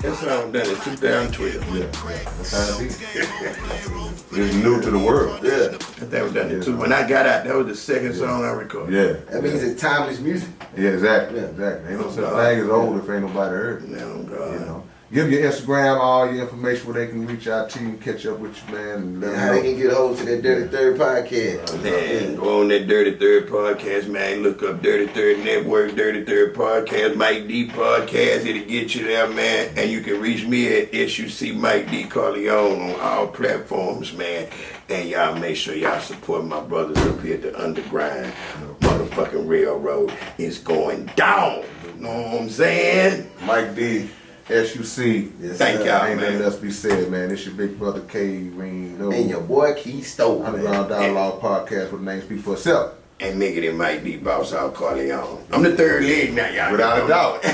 That song done in 2012. It's new to the world. That was done in when I got out, that was the second song I recorded. That means it's timeless music. Exactly. Ain't no such thing as old if ain't nobody heard it. No, God. Give your Instagram all your information where they can reach out to you and catch up with you, man. And let how they can get a hold to that Dirty Third podcast. Man, go on that Dirty Third podcast, man. Look up Dirty Third Network, Dirty Third Podcast, Mike D Podcast. It'll get you there, man. And you can reach me at S.U.C Mike D Corleone on all platforms, man. And y'all make sure y'all support my brothers up here at the Underground motherfucking railroad. It's going down. You know what I'm saying? Mike D. S.U.C. Thank y'all, ain't man. nothing else to be said, man. It's your big brother K. Reno. And your boy Key Stole. Underground Dialogue Podcast with the name speak for itself. and making it Mike D. Boss out Corleone. I'm the third leg now, y'all. Without a doubt.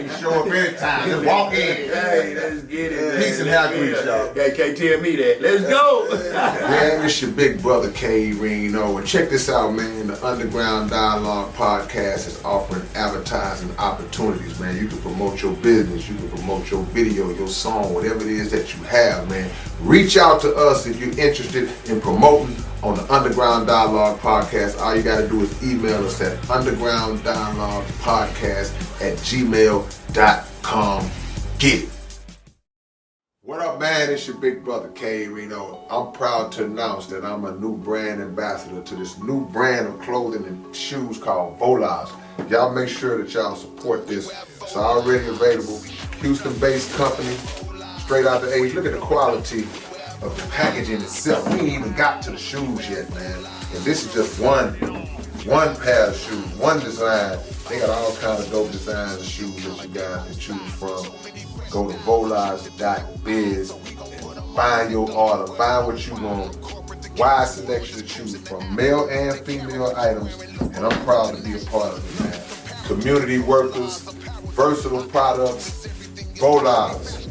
You show up anytime. Just walk in. Hey, let's get it, man. Peace and happiness, y'all. Hey, can't tell me that. Let's go. Man, it's your big brother K Reno. And check this out, man. The Underground Dialogue podcast is offering advertising opportunities, man. You can promote your business, you can promote your video, your song, whatever it is that you have, man. Reach out to us if you're interested in promoting on the Underground Dialogue podcast. All you gotta do is email us at undergrounddialoguepodcast@gmail.com. Get it. What up, man? It's your big brother K Reno. I'm proud to announce that I'm a new brand ambassador to this new brand of clothing and shoes called Volas. Y'all make sure that y'all support this. It's already available. Houston-based company, straight out the A's. Look at the quality of the packaging itself. We ain't even got to the shoes yet, man. And this is just one pair of shoes, one design. They got all kinds of dope designs of shoes that you guys can choose from. Go to volas.biz, find your order, find what you want. Wide selection to choose from, male and female items, and I'm proud to be a part of it, man. Community workers, versatile products, Volas,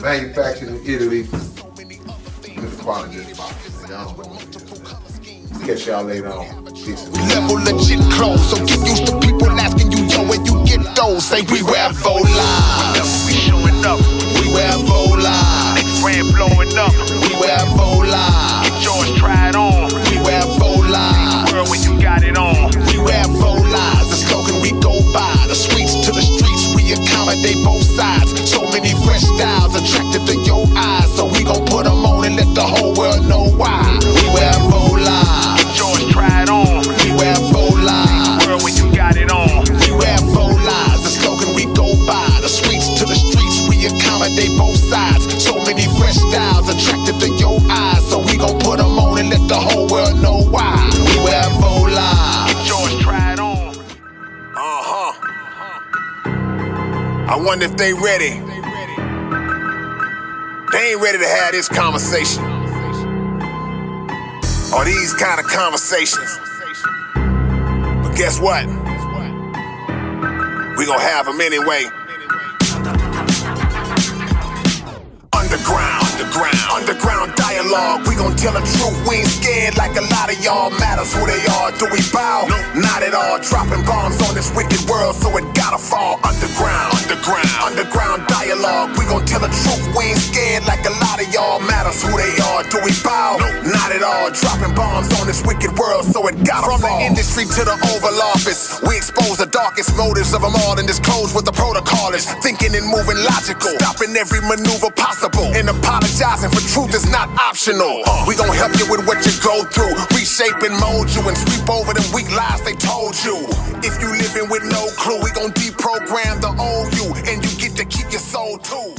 manufactured in Italy. Look at the quality of this box, man. Y'all don't know what it is, man. Catch y'all later on. Peace. Level legit clothes, so get used to people asking you, yo, where you get those? Say we wear Volas. We showing up. We wear Volas. Next brand blowing up. We wear Volas. Get yours tried on. We wear Volas. World when you got it on. We wear Volas. The slogan we go by. The streets to the streets, we accommodate both sides. So many fresh styles attractive to your eyes. So we gon' put them on and let the whole world know why. We wear Volas. Get yours tried on. We wear Volas. World when you got it on. We wear Volas. The slogan we go by. The streets to the streets, we accommodate both sides. So many fresh styles attractive to your eyes. So we gon' put them on and let the whole world know why. We wear Volas. Get yours tried on. I wonder if they ready. They ain't ready to have this conversation. Or these kind of conversations. But guess what? We gon' have them anyway. Underground dialogue. We gon' tell the truth. We ain't scared like a lot of y'all. Matters who they are. Do we bow? No, not at all. Dropping bombs on this wicked world, so it gotta fall. Underground dialogue. We gon' tell the truth. We ain't scared like a lot of y'all. Matters who they are. Do we bow? No, not at all. Dropping bombs on this wicked world, so it gotta fall. From the industry to the Oval Office, we expose the darkest motives of them all and disclose what the protocol is. Thinking and moving logical, stopping every maneuver possible, and apologizing for truth is not optional. We gon' help you with what you go through, reshape and mold you, and sweep over them weak lies they told you. If you living with no clue, we gon' deprogram the old you, and you get to keep your soul too.